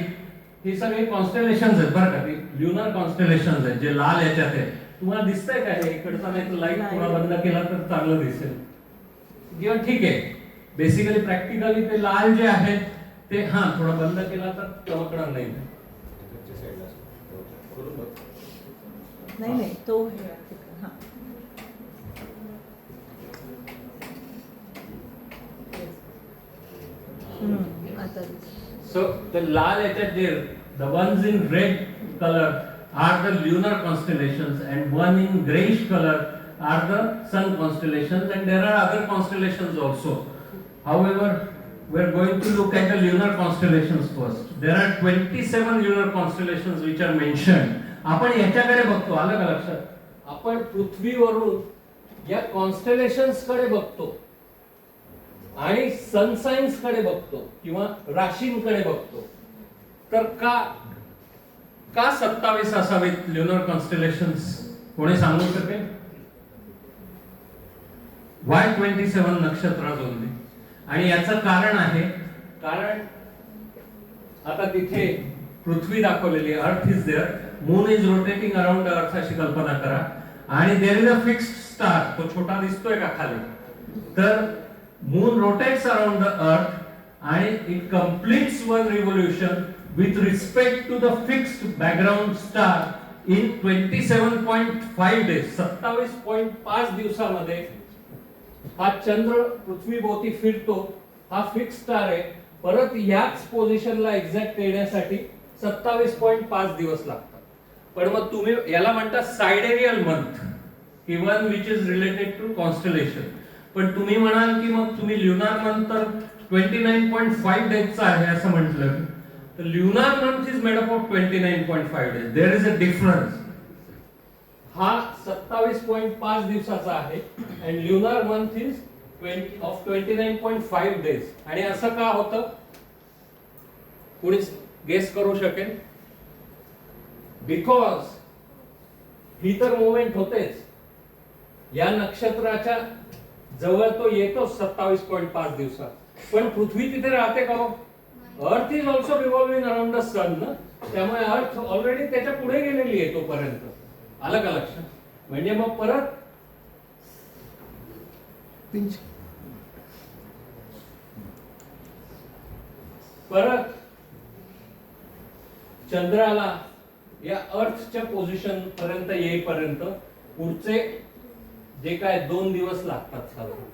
हे सगळे कॉन्स्टेलेशन्स आहेत बरं का, ते ल्युनर कॉन्स्टेलेशन्स आहेत जे लाल याच्यात आहे. तुम्हाला दिसतंय का हे इकडचा, नाही तर लाईट थोडा बंद केला तर चांगलं दिसेल किंवा ठीक आहे. बेसिकली प्रॅक्टिकली ते लाल जे आहेत ते थोडा बंद केला तर चमकणार नाही. नाही तो हा. आता So the लाल याच्यात जे the ones in red color are the lunar constellations and one in grayish color are the sun constellations, and there are other constellations also. However, we are going to look at the lunar constellations first. There are 27 lunar constellations which are mentioned. आपण याच्याकडे बघतो, आलं का लक्षात? आपण पृथ्वीवरून या कॉन्स्टेलेशन्स कडे बघतो आणि सन साइन्स कडे बघतो किंवा राशींकडे बघतो. तर का 27 असावेत ल्युनर कॉन्स्टेलेशन्स, कोणी सांगू शकेल? वाय 27 नक्षत्र जोडली? आणि याचं कारण आहे, कारण आता तिथे पृथ्वी दाखवलेली, earth is there, moon is rotating around earth अशी कल्पना करा, आणि there is a fixed star, तो छोटा दिसतोय का खाली? तर moon rotates around the earth आणि it completes one revolution with respect to the fixed background star in 27.5 days. 27.5 दिवसामध्ये हा चंद्र पृथ्वी भोवती फिरतो. हा फिक्स स्टार आहे. परत याच पोझिशनला एक्झॅक्ट येण्यासाठी 27.5 दिवस लागतात. पण मग तुम्ही याला म्हणता sidereal month, even which is related to constellation. पण तुम्ही म्हणाल की मग तुम्ही ल्युनार मंथ तर 29.5 डेजचा आहे असं म्हटलं. The lunar month is made up of 29.5 days. There is a difference. हा 27.5 दिवसाचा आहे and lunar month is 29.5 days. आणि असं का होतं? कोणी गेस करू शकेल? बिकॉज ही तर मुवमेंट होतेच, या नक्षत्राच्या जवळ तो येतो 27.5 दिवसात, पण पृथ्वी तिथे राहते का? Earth is also revolving around the sun ना, त्यामुळे अर्थ ऑलरेडी त्याच्या पुढे गेलेली आहे तोपर्यंत. आलं का लक्षात? म्हणजे मग परत चंद्राला या अर्थच्या पोझिशन पर्यंत येईपर्यंत पुढचे जे काय 2 दिवस लागतात साधारण.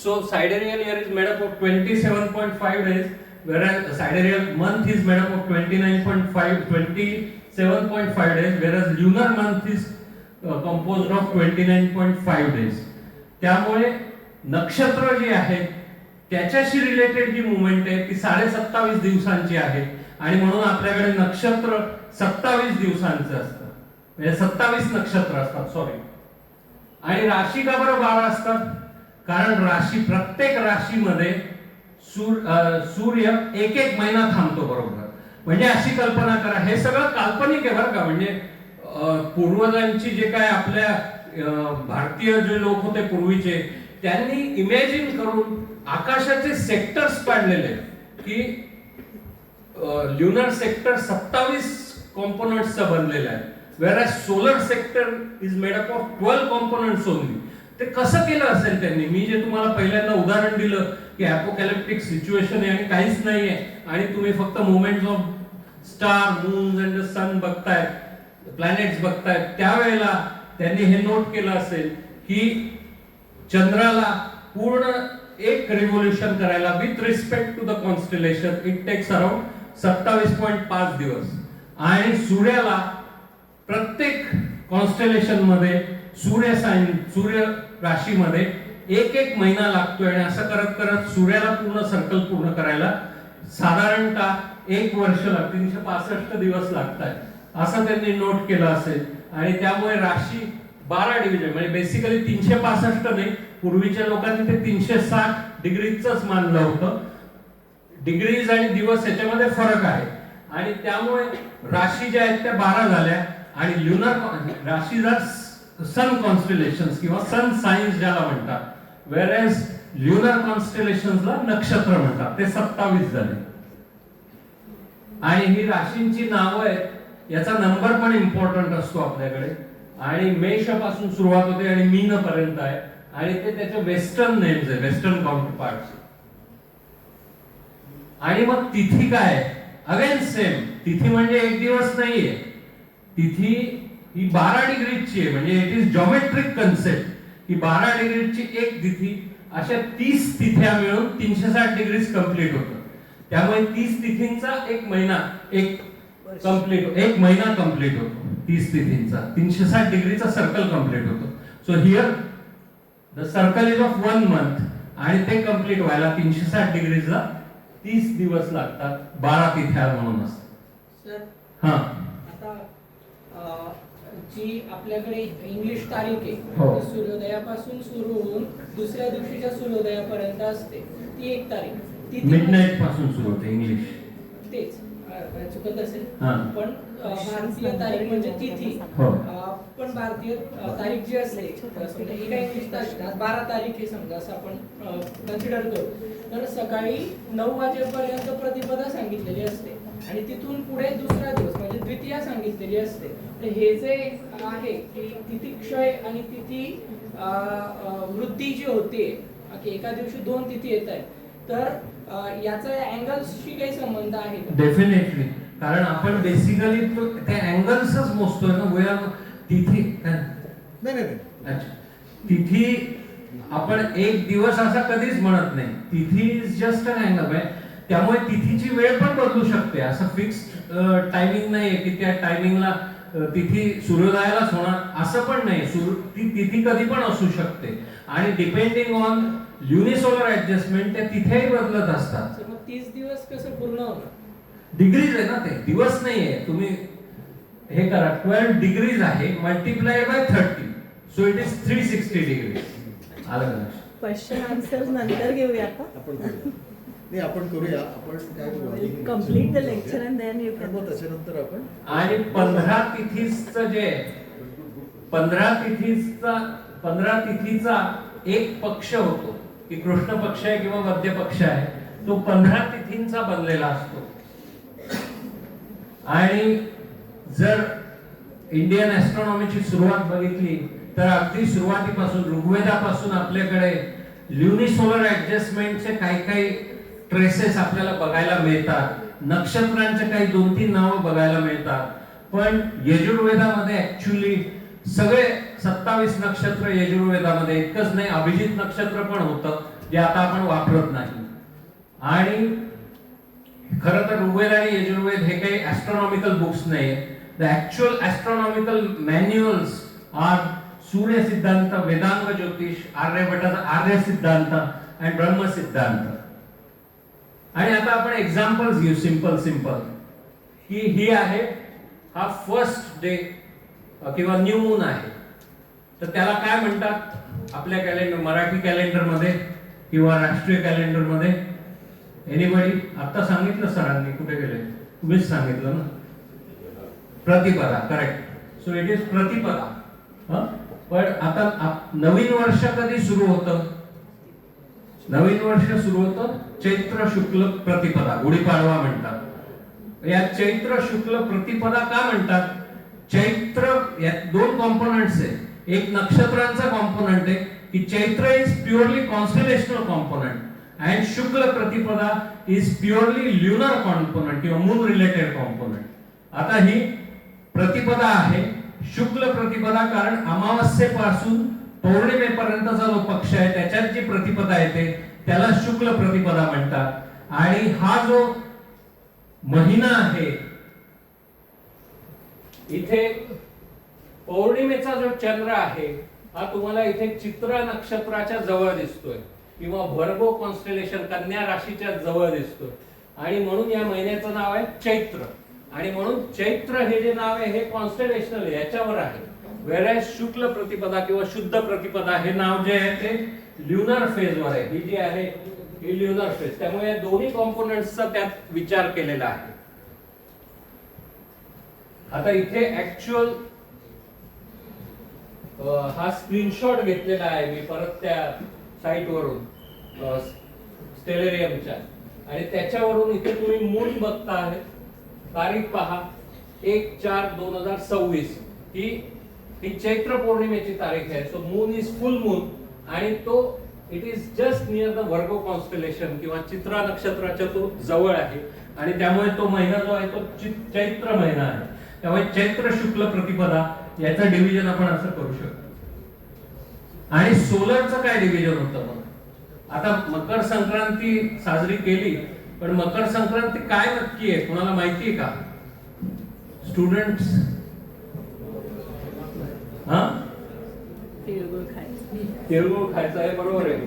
So sidereal year is made up of 27.5 days, whereas sidereal month is made up of 27.5 days, whereas lunar month is composed of 29.5 days. त्यामुळे नक्षत्र जे आहे त्याच्याशी रिलेटेड जी मुवमेंट आहे ती 27.5 दिवसांची आहे, आणि म्हणून आपल्याकडे नक्षत्र 27 दिवसांचं असतं, म्हणजे 27 नक्षत्र असतात, सॉरी. आणि राशी का बरं 12 असतात? कारण राशी, प्रत्येक राशीमध्ये सूर्य एक महिना थांबतो बरोबर. म्हणजे अशी कल्पना करा, हे सगळं काल्पनिक आहे बरं का. म्हणजे पूर्वजांची जे काय आपल्या भारतीय जे लोक होते पूर्वीचे, त्यांनी इमॅजिन करून आकाशाचे सेक्टर्स पाडलेले की ल्युनर सेक्टर 27 कॉम्पोनंट्सचा बनलेला आहे, whereas solar sector is made up of 12 components only. ते कसं केलं असेल त्यांनी? मी जे तुम्हाला पहिल्यांदा उदाहरण दिलं की अपोकॅलिप्टिक सिच्युएशन आहे आणि काहीच नाहीये, आणि तुम्ही फक्त movements of star, moon and sun बघताय, प्लॅनेट्स बघताय, त्यावेळेला त्यांनी हे नोट केलं असेल की चंद्राला पूर्ण एक रिव्होल्यूशन करायला with respect to the constellation it takes around 27.5 दिवस. आणि सूर्याला प्रत्येक कॉन्स्टेलेशन मध्ये सूर्य राशीमध्ये एक महिना लागतोय. आणि असं करत करत सूर्याला पूर्ण सर्कल पूर्ण करायला साधारणतः 1 वर्ष लागते, 365 दिवस लागतात असं त्यांनी नोट केलं असेल. आणि त्यामुळे राशी 12 डिव्हिजन म्हणजे बेसिकली 365 नाही, पूर्वीच्या लोकांनी ते 360 डिग्रीचंच मानलं होतं. डिग्रीज आणि दिवस याच्यामध्ये फरक आहे. आणि त्यामुळे राशी ज्या आहेत त्या 12 झाल्या. आणि ल्युनर राशी जर सन कॉन्स्टेलेशन्स किंवा सन साइन्स ज्याला म्हणतात, वेअरएज ल्युनर कॉन्स्टेलेशन्सला नक्षत्र म्हणतात, ते 27 झाले. आणि ही राशींची नावं आहेत, याचा नंबर पण इम्पॉर्टंट असतो आपल्याकडे. आणि मेष पासून सुरुवात होते आणि मीन पर्यंत आहे. आणि ते त्याचे वेस्टर्न नेम्स आहे, वेस्टर्न काउंटर पार्ट्स. आणि मग तिथी काय? अगेन सेम, तिथी म्हणजे एक दिवस नाहीये, तिथी ही 12 डिग्रीची आहे. म्हणजे इट इज जॉमेट्रिक कन्सेप्ट की 12 डिग्रीची एक तिथी, अशा 30 तिथ्या मिळून 360 डिग्रीज कंप्लीट होतं. त्यामुळे 30 तिथींचा एक महिना कंप्लीट होतो. 30 तिथींचा 360 डिग्रीचा सर्कल कंप्लीट होतो. So here the circle is of 1 month आणि ते कंप्लीट व्हायला 360 डिग्रीजला 30 दिवस लागतात, 12 तिथ्या म्हणून असतात. सर हा, आता जी आपल्याकडे इंग्लिश तारीख आहे हो. ती सूर्योदयापासून सुरू होऊन दुसऱ्या दिवशीच्या सूर्योदयापर्यंत असते, ती एक तारीख. ती मिडनाईट पासून सुरू होते इंग्लिश. तेच चुकत असेल. हा. पण भारतीय तारीख म्हणजे तिथी. हो. पण भारतीय तारीख जी असते, समजा एका इंग्लिश तारीख 12 तारीख आहे समजा, असं आपण कन्सिडर करू, तर सकाळी 9 वाजेपर्यंत प्रतिपदा सांगितलेली असते आणि तिथून पुढे दुसरा दिवस म्हणजे द्वितीया सांगितलेली असते. तर हे जे आहे की तिथी क्षय आणि तिथी वृद्धी जी होते, एका दिवशी 2 तिथी येत आहेत, तर याचा अँगल्सशी काही संबंध आहे का? डेफिनेटली, कारण आपण बेसिकली ते अँगल्सच मोजतोय ना. गोया तिथी नाही. अच्छा, तिथी आपण एक दिवस असा कधीच म्हणत नाही. तिथी इज जस्ट अन अँगल आहे. त्यामुळे तिथीची वेळ पण बदलू शकते. असं फिक्स्ड टायमिंग नाहीये की त्या टायमिंगला तिथी सूर्योदयालाच होणार असं पण नाही. ती तिथी कधी पण असू शकते. आणि डिपेंडिंग ऑन युनिसोलर ऍडजस्टमेंट त्या तिथेही बदलत असतात. तर मग 30 दिवस कसं पूर्ण होणार? डिग्रीज आहे ना, ते दिवस नाहीये. तुम्ही हे करा, 12 डिग्रीज आहे multiply by 30, so it is 360 degree. आलं का? क्वेश्चन आन्सर्स नंतर घेऊया का? आपण करूया. आपण काय करू, complete the lecture and then you can. मग त्याच्यानंतर आपण आणि 15 तिथीचं जे 15 तिथीचा एक पक्ष होतो की कृष्ण पक्ष आहे किंवा मध्य पक्ष आहे, तो 15 तिथींचा बनलेला असतो. आणि जर इंडियन ऍस्ट्रॉनॉमीची सुरुवात बघितली तर अगदी सुरुवातीपासून ऋग्वेदापासून आपल्याकडे ल्युनिसोलर ऍडजस्टमेंटचे काही ट्रेसेस आपल्याला बघायला मिळतात. नक्षत्रांचे काही 2-3 नावं बघायला मिळतात. पण यजुर्वेदामध्ये ऍक्च्युअली सगळे 27 नक्षत्र यजुर्वेदामध्ये, इतकंच नाही, अभिजित नक्षत्र पण होतं जे आता आपण वापरत नाही. आणि खरं तर ऋग्वेद आणि यजुर्वेद हे काही ऍस्ट्रॉनॉमिकल बुक्स नाही. द ऍक्च्युअल ऍस्ट्रॉनॉमिकल मॅन्युअल्स आर सूर्य सिद्धांत, वेदांग ज्योतिष, आर्यभटाचा आर्य सिद्धांत आणि ब्रह्म सिद्धांत. आणि आता आपण एक्झाम्पल्स घेऊ, सिंपल की ही आहे, हा फर्स्ट डे किंवा न्यू मून आहे, तर त्याला काय म्हणतात आपल्या कॅलेंडर, मराठी कॅलेंडर मध्ये किंवा राष्ट्रीय कॅलेंडर मध्ये? एनीबडी? आता सांगितलं सरांनी, कुठे गेले? तुम्हीच सांगितलं ना. प्रतिपदा, करेक्ट. सो इट इज प्रतिपदा. पण आता नवीन वर्ष कधी सुरू होतं? नवीन वर्ष सुरू होतं चैत्र शुक्ल प्रतिपदा, गुढीपाडवा म्हणतात. या चैत्र शुक्ल प्रतिपदा का म्हणतात? चैत्र यात 2 कॉम्पोनंट्स आहे. एक नक्षत्रांचा कॉम्पोनंट आहे की चैत्र इज प्युअरली कॉन्स्टेलेशनल कॉम्पोनंट अँड शुक्ल प्रतिपदा इज प्युअरली ल्युनर कॉम्पोनंट किंवा मून रिलेटेड कॉम्पोनंट. आता ही प्रतिपदा आहे शुक्ल प्रतिपदा, कारण अमावस्येपासून पौर्णिमेपर्यंतचा जो पक्ष आहे त्याच्यात जी प्रतिपदा येते त्याला शुक्ल प्रतिपदा म्हणतात. आणि हा जो महिना आहे इथे पौर्णिमेचा जो चंद्र आहे हा तुम्हाला इथे चित्रा नक्षत्राच्या जवळ दिसतोय किंवा व्हर्गो कॉन्स्टेलेशन कन्या राशीच्या जवळ दिसतोय. आणि म्हणून या महिन्याचं नाव आहे चैत्र. आणि म्हणून चैत्र हे जे नाव आहे हे कॉन्स्टेलेशनल याच्यावर आहे. वेरॅज शुक्ल प्रतिपदा किंवा शुद्ध प्रतिपदा हे नाव जे आहे ते ल्युनर फेजवर आहे. ही जी आहे ही ल्युनर फेज. त्यामुळे या दोन्ही कॉम्पोनंट्सचा त्यात विचार केलेला आहे. आता इथे ऍक्च्युअल हा स्क्रीनशॉट घेतलेला आहे मी परत त्या साईटवरून स्टेलेरियमच्या. आणि त्याच्यावरून इथे तुम्ही मून बघता आहे. तारीख पहा 1/4/2026 ही चैत्र पौर्णिमेची तारीख आहे. So moon is full moon आणि तो it is just near the Virgo constellation किंवा चित्रा नक्षत्राच्या तो जवळ आहे. आणि त्यामुळे तो महिना जो आहे तो चैत्र महिना आहे. त्यामुळे चैत्र शुक्ल प्रतिपदा याचं डिव्हिजन आपण असं करू शकतो. आणि सोलरचं काय डिव्हिजन होतं मग? आता मकर संक्रांती साजरी केली पण मकर संक्रांती काय नक्की आहे कोणाला माहिती आहे का? स्टुडंट्स हा तिळगुळ खायचं. तिळगुळ खायचं आहे बरोबर आहे.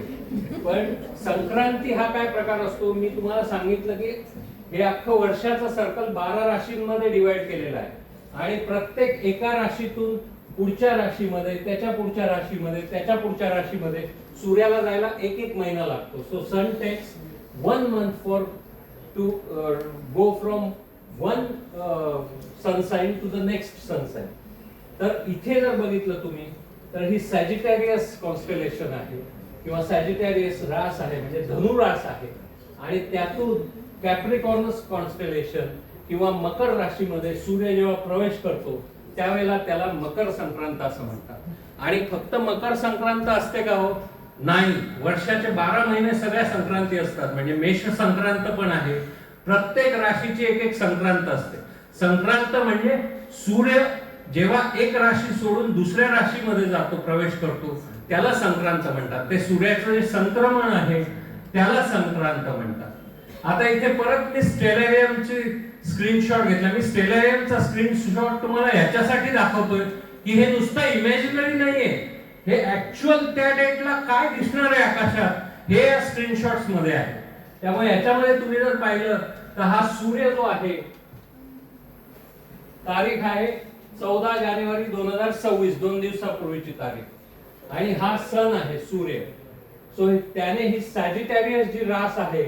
पण संक्रांती हा काय प्रकार असतो मी तुम्हाला सांगितलं की हे अख्खं वर्षाचं सर्कल 12 राशींमध्ये डिवाइड केलेलं आहे. आणि प्रत्येक एका राशीतून पुढच्या राशीमध्ये त्याच्या पुढच्या राशीमध्ये त्याच्या पुढच्या राशीमध्ये सूर्याला जायला एक महिना लागतो. So sun takes 1 month for to go from one sunshine to the next sunshine. तर इथे जर बघितलं तुम्ही तर ही सॅजिटेरियस कॉन्स्टेलेशन आहे किंवा सॅजिटेरियस रास आहे म्हणजे धनु रास आहे. आणि त्यातून कॅप्रिकॉर्नस कॉन्स्टेलेशन किंवा मकर राशीमध्ये सूर्य जेव्हा प्रवेश करतो त्यावेळेला त्याला मकर संक्रांत असं म्हणतात. आणि फक्त मकर संक्रांत असते का हो? नाही, वर्षाचे 12 महिने सगळ्या संक्रांती असतात. म्हणजे मेष संक्रांत पण आहे. प्रत्येक राशीची एक संक्रांत असते. संक्रांत म्हणजे सूर्य जेव्हा एक राशी सोडून दुसऱ्या राशीमध्ये जातो प्रवेश करतो त्याला संक्रांत म्हणतात. ते सूर्याचं जे संक्रमण आहे त्याला संक्रांत म्हणतात. आता इथे परत मी स्टेलेरियमची स्क्रीनशॉट घेतला. मी स्टेलेरियमचा स्क्रीनशॉट तुम्हाला याच्यासाठी दाखवतोय की हे नुसतं इमॅजिनरी नाहीये. हे ऍक्च्युअल त्या डेटला काय दिसणार आहे आकाशात हे या स्क्रीनशॉट्स मध्ये आहे. त्यामुळे याच्यामध्ये तुम्ही जर पाहिलं तर हा सूर्य जो आहे तारीख आहे 14 जानेवारी 2026 2 दिवसापूर्वीची तारीख. आणि हा सन आहे सूर्य. सो त्याने ही सॅजिटेरियस जी रास आहे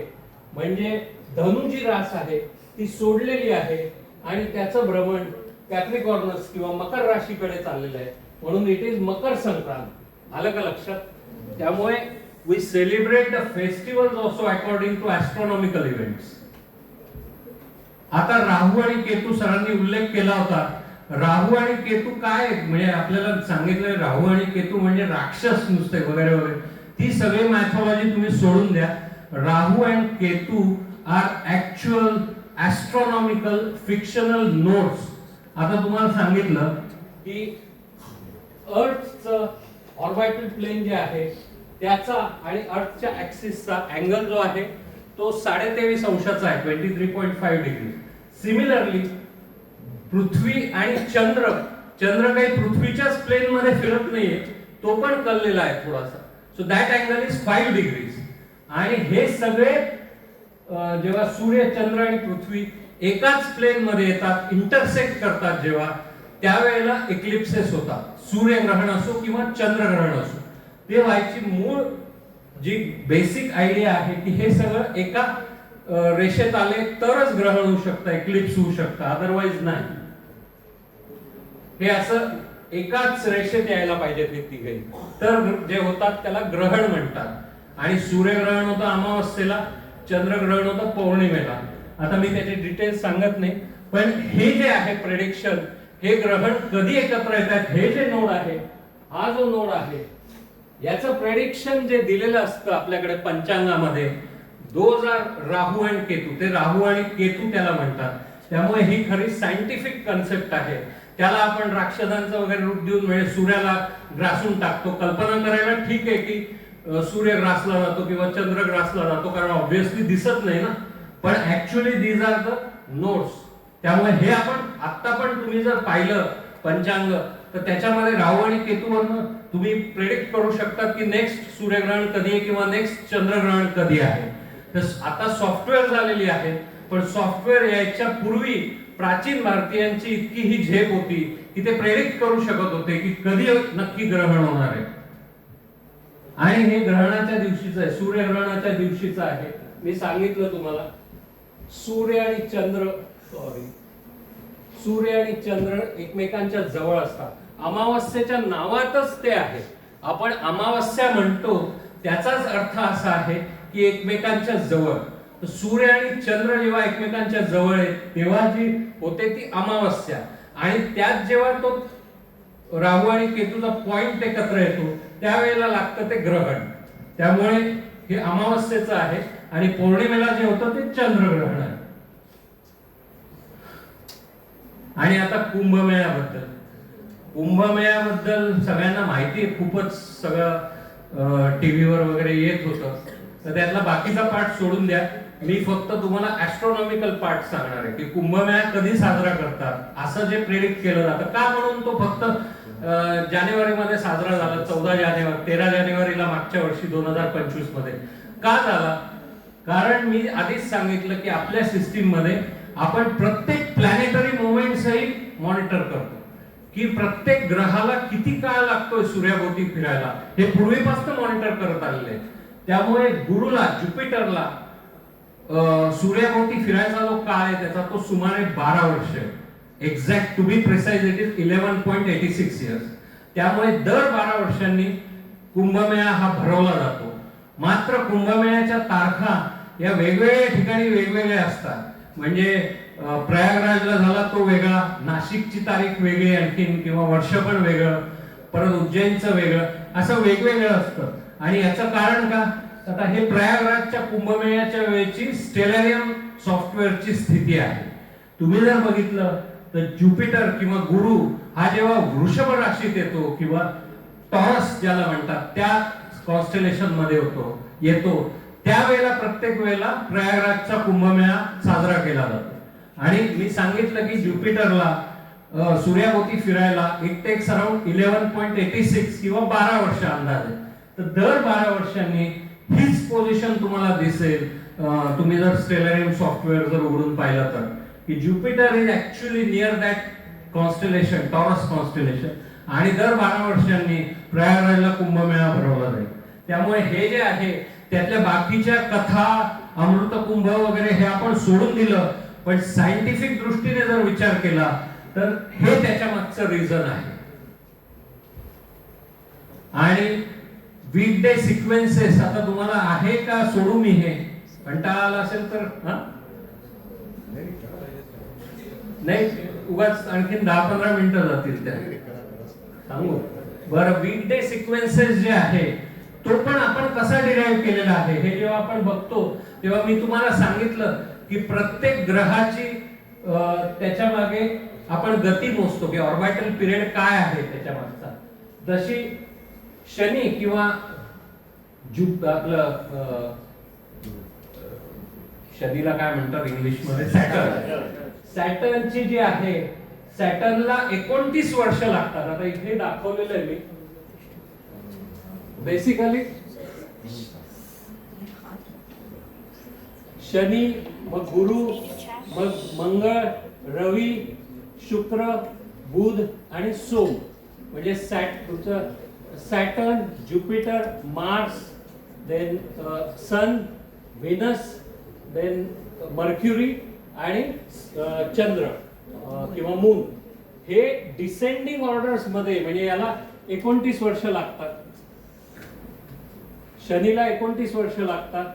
म्हणजे धनु जी रास आहे ती सोडलेली आहे आणि त्याचं भ्रमण कॅप्रिकॉर्नस किंवा मकर राशीकडे चाललेलं आहे. म्हणून इट इज मकर संक्रांत. आलं का लक्षात? त्यामुळे we celebrate the festivals also according to astronomical events. आता राहू आणि केतू सरांनी उल्लेख केला होता. राहू आणि केतू काय म्हणजे आपल्याला सांगितलंय राहू आणि केतू म्हणजे राक्षस नुसते वगैरे वगैरे. ती सगळी मॅथॉलॉजी तुम्ही सोडून द्या. Rahu and Ketu are actual astronomical fictional nodes. आता तुम्हाला सांगितलं की अर्थचं ऑर्बिटल प्लेन जे आहे त्याचा आणि अर्थच्या ऍक्सिसचा अँगल जो आहे तो 23.5 अंशाचा आहे 23.5 डिग्री. सिमिलरली पृथ्वी आणि चंद्र काही पृथ्वीच्याच प्लेन मध्ये फिरत नाहीये. तो पण कललेला आहे थोडासा. So that angle is 5 degrees. आणि हे सगळे जेव्हा सूर्य चंद्र आणि पृथ्वी एकाच प्लेन मध्ये येतात इंटरसेक्ट करतात जेव्हा त्यावेळेला इक्लिप्सेस होतात. सूर्यग्रहण असो किंवा चंद्रग्रहण असो ते व्हायची मूळ जी बेसिक आयडिया आहे की हे सगळं एका रेषेत आले तरच ग्रहण होऊ शकतं इक्लिप्स होऊ शकतं अदरवाइज नाही. हे असं एकाच रेषेत यायला पाहिजे ते तिघे तर जे होतात त्याला ग्रहण म्हणतात. आणि सूर्यग्रहण होतं अमावस्येला चंद्रग्रहण होतं पौर्णिमेला. आता मी त्याचे डिटेल्स सांगत नाही पण हे जे आहे प्रेडिक्शन हे ग्रहण कधी एकत्र येतात हे जे नोड आहे हा जो नोड आहे याचं प्रेडिक्शन जे दिलेलं असतं आपल्याकडे पंचांगामध्ये दोज आर राहू अँड केतू. ते राहू आणि केतू त्याला म्हणतात. त्यामुळे ही खरी सायंटिफिक कन्सेप्ट आहे त्याला आपण राक्षसांचं वगैरे रूप देऊन म्हणजे सूर्याला ग्रासून टाकतो. कल्पना करायला ठीक आहे की सूर्य ग्रासला जातो किंवा चंद्र ग्रासला जातो, कारण ऑब्व्हियसली दिसत नाही ना, पण actually these are the notes. त्यामुळे हे आपण आता पण तुम्ही जर पाहिलं पंचांग तर त्याच्यामध्ये राहू आणि केतूवरनं तुम्ही प्रेडिक्ट करू शकता की नेक्स्ट सूर्यग्रहण कधी आहे किंवा नेक्स्ट चंद्रग्रहण कधी आहे. तर आता सॉफ्टवेअर झालेली आहेत, पण सॉफ्टवेअर यायच्या पूर्वी प्राचीन भारतीयांची इतकी ही झेप होती की ते प्रेडिक्ट करू शकत होते की कधी नक्की ग्रहण होणार आहे. आणि हे ग्रहणाच्या दिवशीचं आहे, सूर्यग्रहणाच्या दिवशीचं आहे. मी सांगितलं तुम्हाला सूर्य आणि चंद्र एकमेकांच्या जवळ असतात. अमावस्येच्या नावातच ते आहे. आपण अमावस्या म्हणतो त्याचाच अर्थ असा आहे की एकमेकांच्या जवळ. सूर्य आणि चंद्र जेव्हा एकमेकांच्या जवळ आहेत तेव्हा जी होते ती अमावस्या, आणि त्यात जेव्हा तो राहू आणि केतूचा पॉइंट एकत्र येतो त्यावेळेला लागतं ते ग्रहण. त्यामुळे हे अमावस्येचं आहे आणि पौर्णिमेला जे होतं ते चंद्रग्रहण आहे. आणि आता कुंभमेळ्याबद्दल सगळ्यांना माहिती आहे, खूपच सगळं टीव्हीवर वगैरे येत होतं. तर त्यातला बाकीचा पार्ट सोडून द्या, मी फक्त तुम्हाला ऍस्ट्रॉनॉमिकल पार्ट सांगणार आहे की कुंभमेळा कधी साजरा करतात असं जे प्रेडिक्ट केलं जातं. का म्हणून तो फक्त जानेवारीमध्ये साजरा झाला, 13 जानेवारीला मागच्या वर्षी 2025 मध्ये का झाला? कारण मी आधीच सांगितलं की आपल्या सिस्टीम मध्ये आपण प्रत्येक प्लॅनेटरी मुवमेंट्सही मॉनिटर करतो की प्रत्येक ग्रहाला किती काळ लागतोय सूर्याभोवती फिरायला, हे पूर्वीपासून मॉनिटर करत आलेले. त्यामुळे गुरुला, ज्युपिटरला सूर्याभोवती फिरायचा जो काळ आहे त्याचा तो सुमारे 12 वर्ष आहे. Exact to be precise it is 11.86 years. त्यामुळे दर 12 वर्षांनी कुंभमेळा हा भरवला जातो. मात्र कुंभमेळ्याच्या तारखा या वेगवेगळ्या ठिकाणी वेगवेगळ्या असतात. म्हणजे प्रयागराजला झाला तो वेगळा, नाशिकची तारीख वेगळी आणखीन, किंवा वर्ष पण वेगळं, परत उज्जैनचं वेगळं, असं वेगवेगळं असतं. आणि याचं कारण का? आता हे प्रयागराजच्या कुंभमेळ्याच्या वेळेची स्टेलरियम सॉफ्टवेअरची स्थिती आहे. तुम्ही जर बघितलं तर ज्युपिटर किंवा गुरु हा जेव्हा वृषभ राशीत येतो किंवा टॉरस ज्याला म्हणतात त्या कॉन्स्टेलेशन मध्ये येतो त्यावेळेला प्रत्येक वेळेला प्रयागराजचा कुंभमेळा साजरा केला जातो. आणि मी सांगितलं की ज्युपिटरला सूर्याभोवती फिरायला इट टेक्स अराउंड 11.86 किंवा 12 वर्ष अंदाजे. तर दर 12 वर्षांनी हीच पोझिशन तुम्हाला दिसेल. तुम्ही जर स्टेलरियम सॉफ्टवेअर जर उघडून पाहिलं तर की Jupiter is actually near that constellation, taurus constellation, आणि दर 12 वर्षांनी प्रयागराजला कुंभमेळा भरवला जाईल. त्यामुळे हे जे आहे त्यातल्या बाकीच्या कथा, अमृतकुंभ वगैरे हे आपण सोडून दिलं, पण सायंटिफिक दृष्टीने जर विचार केला तर हे त्याच्या मागचं रिझन आहे. आणि वीकडे सिक्वेन्सेस आता तुम्हाला आहे का? सोडू मी हे, कंटाळा आला असेल तर नाही, उगाच आणखीन 10-15 मिनिटं जातील त्या सांगू. बरं, वीकडे सिक्वेन्सेस जे आहे तो पण आपण कसा डिराईव्ह केलेला आहे हे जेव्हा आपण बघतो तेव्हा मी तुम्हाला सांगितलं की प्रत्येक ग्रहाची त्याच्या मागे आपण गती मोजतो की ऑर्बिटल पिरियड काय आहे त्याच्या मागचा. जशी शनी किंवा आपलं शनीला काय म्हणतात इंग्लिश मध्ये, सॅटर्नची जी आहे, सॅटर्नला 29 वर्ष लागतात. आता इथे दाखवलेलं आहे मी. बेसिकली शनी, मग गुरु, मग मंगळ, रवी, शुक्र, बुध आणि सोम, म्हणजे सॅटर्न, ज्युपिटर, मार्स, देन सन, व्हेनस, देन मर्क्युरी आणि चंद्र किंवा मून, हे डिसेंडिंग ऑर्डर्स मध्ये, म्हणजे याला 29 वर्ष लागतात. शनीला 29 वर्ष लागतात,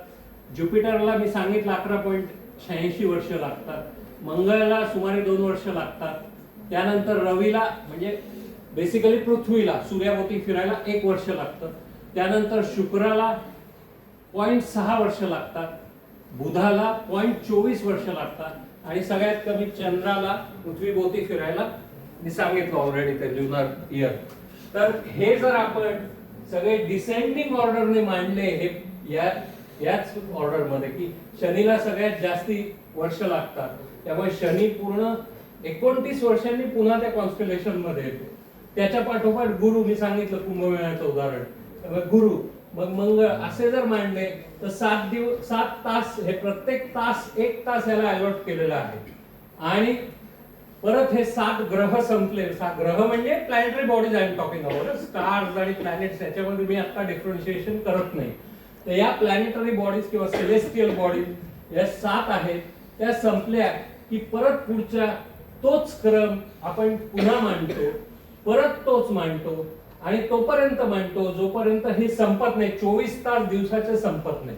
ज्युपिटरला मी सांगितलं 11.86 वर्ष लागतात, मंगळाला सुमारे 2 वर्ष लागतात, त्यानंतर रवीला म्हणजे बेसिकली पृथ्वीला सूर्याभोवती फिरायला 1 वर्ष लागतं, त्यानंतर शुक्राला 0.6 वर्ष लागतात, बुधाला 0.24 वर्ष लागतात, आणि सगळ्यात कमी चंद्राला पृथ्वीभोवती फिरायला मी सांगितलं ऑलरेडी ते ल्युनर इयर. तर हे जर आपण सगळे डिसेंडिंग ऑर्डरने मांडले, हे याच ऑर्डर मध्ये की शनीला सगळ्यात जास्ती वर्ष लागतात, त्यामुळे शनी पूर्ण 29 वर्षांनी पुन्हा त्या कॉन्स्टलेशन मध्ये येतो. त्याच्या पाठोपाठ गुरु, मी सांगितलं कुंभमेळ्याचं उदाहरण, त्यामुळे गुरु, मग मंगळ, असे जर मांडले तर 7 तास, हे प्रत्येक तास 1 तास याला अलॉट केलेला आहे. आणि परत हे 7 ग्रह संपले. 7 ग्रह म्हणजे planetary bodies I am talking about, stars आणि प्लॅनेट्स, याच्यामध्ये मी आता डिफरन्शिएशन करत नाही. तर या प्लॅनेटरी बॉडीज किंवा सेलेस्टियल बॉडीज या 7 आहेत, त्या संपल्या की परत पुढच्या तोच क्रम आपण पुन्हा मांडतो, परत तोच मांडतो आणि तोपर्यंत मांडतो जोपर्यंत हे संपत नाही. 24 तास दिवसाचे संपत नाही.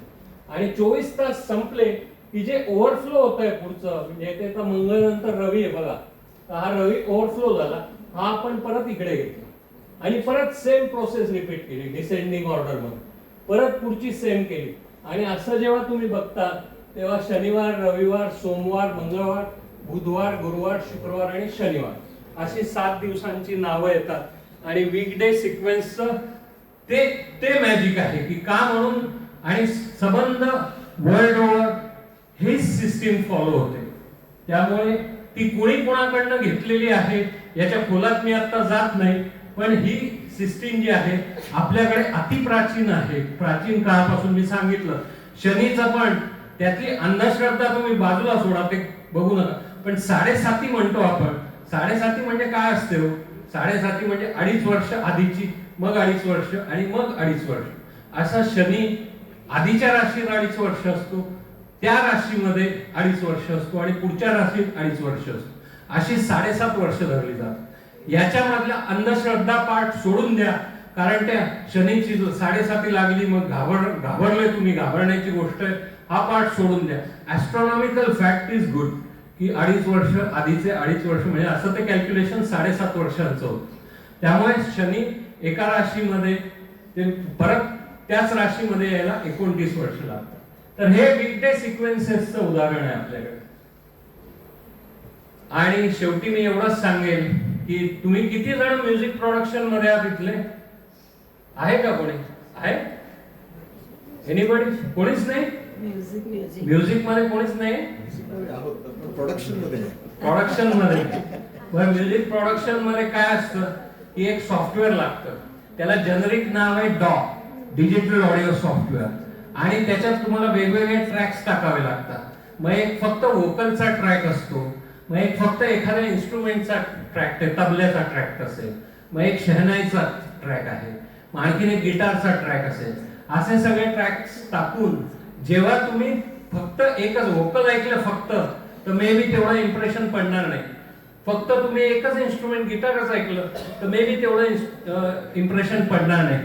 आणि 24 तास संपले की जे ओव्हरफ्लो होत आहे पुढचं, म्हणजे ते तर मंगळनंतर रवी आहे बघा, हा रवी ओव्हरफ्लो झाला, हा आपण परत इकडे घेतला आणि परत सेम प्रोसेस रिपीट केली डिसेंडिंग ऑर्डर मध्ये, परत पुढची सेम केली. आणि असं जेव्हा तुम्ही बघता तेव्हा शनिवार, रविवार, सोमवार, मंगळवार, बुधवार, गुरुवार, शुक्रवार आणि शनिवार अशी 7 दिवसांची नावं येतात. आणि वीकडे सिक्वेन्सचं ते मॅजिक आहे की का म्हणून, आणि संबंध वर्ल्ड ओव्हर ही सिस्टीम फॉलो होते. त्यामुळे ती कुणी कोणाकडनं घेतलेली आहे याच्या खोलात मी आता जात नाही, पण ही सिस्टीम जी आहे आपल्याकडे अतिप्राचीन आहे. प्राचीन काळापासून मी सांगितलं शनीचं पण, त्यातली अंधश्रद्धा तुम्ही बाजूला सोडा, ते बघू नका, पण 7.5 म्हणतो आपण. 7.5 म्हणजे काय असते हो? 7.5 म्हणजे 2.5 वर्ष आधीची, मग 2.5 वर्ष आणि मग 2.5 वर्ष. असा शनी आधीच्या राशीत 2.5 वर्ष असतो, त्या राशीमध्ये 2.5 वर्ष असतो आणि पुढच्या राशीत 2.5 वर्ष असतो. अशी 7.5 वर्ष धरली जातात. याच्यामधला अंधश्रद्धा पाठ सोडून द्या, कारण त्या शनीची 7.5 लागली मग घाबरले तुम्ही, घाबरण्याची गोष्ट आहे, हा पाठ सोडून द्या. ऍस्ट्रॉनॉमिकल फॅक्ट इज गुड की 2.5 वर्ष आधीचे 2.5 वर्ष म्हणजे असं ते कॅल्क्युलेशन 7.5 वर्षांचं होतं. त्यामुळे शनी एका राशीमध्ये ते परत त्याच राशीमध्ये यायला 29 वर्ष लागतात. तर हे वीकडे सिक्वेन्सेसचं उदाहरण आहे आपल्याकडे. आणि शेवटी मी एवढंच सांगेन की तुम्ही किती जण म्युझिक प्रोडक्शन मध्ये आहात इथले? आहे का कोणी? आहे? एनीबडी? कोणीच नाही? म्युझिक मध्ये कोणीच नाही? प्रोडक्शन मध्ये प्रोडक्शन मध्ये. म्युझिक प्रोडक्शन मध्ये काय असतं की एक सॉफ्टवेअर लागतं, त्याला जेनरिक नाव आहे डॉक, डिजिटल ऑडिओ सॉफ्टवेअर. आणि त्याच्यात तुम्हाला वेगवेगळे ट्रॅक्स टाकावे लागतात. मग एक फक्त व्होकलचा ट्रॅक असतो, मग एक फक्त एखाद्या इन्स्ट्रुमेंटचा ट्रॅक, तबल्याचा ट्रॅक असेल, मग एक शहनाईचा ट्रॅक आहे, मग आणखीन एक गिटारचा ट्रॅक असेल. असे सगळे ट्रॅक्स टाकून जेव्हा तुम्ही फक्त एकच व्होकल ऐकलं फक्त, तर मे बी तेवढं इम्प्रेशन पडणार नाही. फक्त तुम्ही एकच इन्स्ट्रुमेंट गिटारच ऐकलं तर मे बी तेवढं इम्प्रेशन पडणार नाही.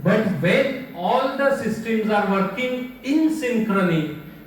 But when all the systems are working in synchrony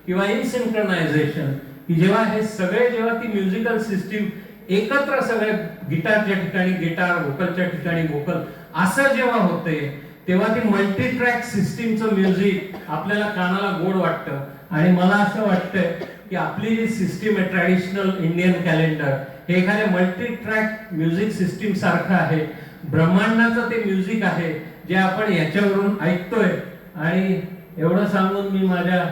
किंवा इन सिंक्रनायझेशन, की जेव्हा हे सगळे, जेव्हा ती म्युझिकल सिस्टीम एकत्र सगळे, गिटारच्या ठिकाणी गिटार, व्होकलच्या ठिकाणी व्होकल, असं जेव्हा होते तेव्हा ती मल्टी ट्रॅक सिस्टीमचं म्युझिक आपल्याला कानाला गोड वाटतं. आणि मला असं वाटतंय की आपली जी सिस्टीम आहे ट्रॅडिशनल इंडियन कॅलेंडर, हे एखाद्या मल्टी ट्रॅक म्युझिक सिस्टीम सारखं आहे. ब्रह्मांडाचं ते म्युझिक आहे जे आपण याच्यावरून ऐकतोय. आणि एवढं सांगून मी माझ्या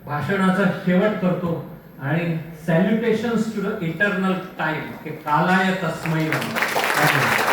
भाषणाचा शेवट करतो आणि सॅल्युटेशन्स टू द इटर्नल टाइम, कालाय तस्मै नमः.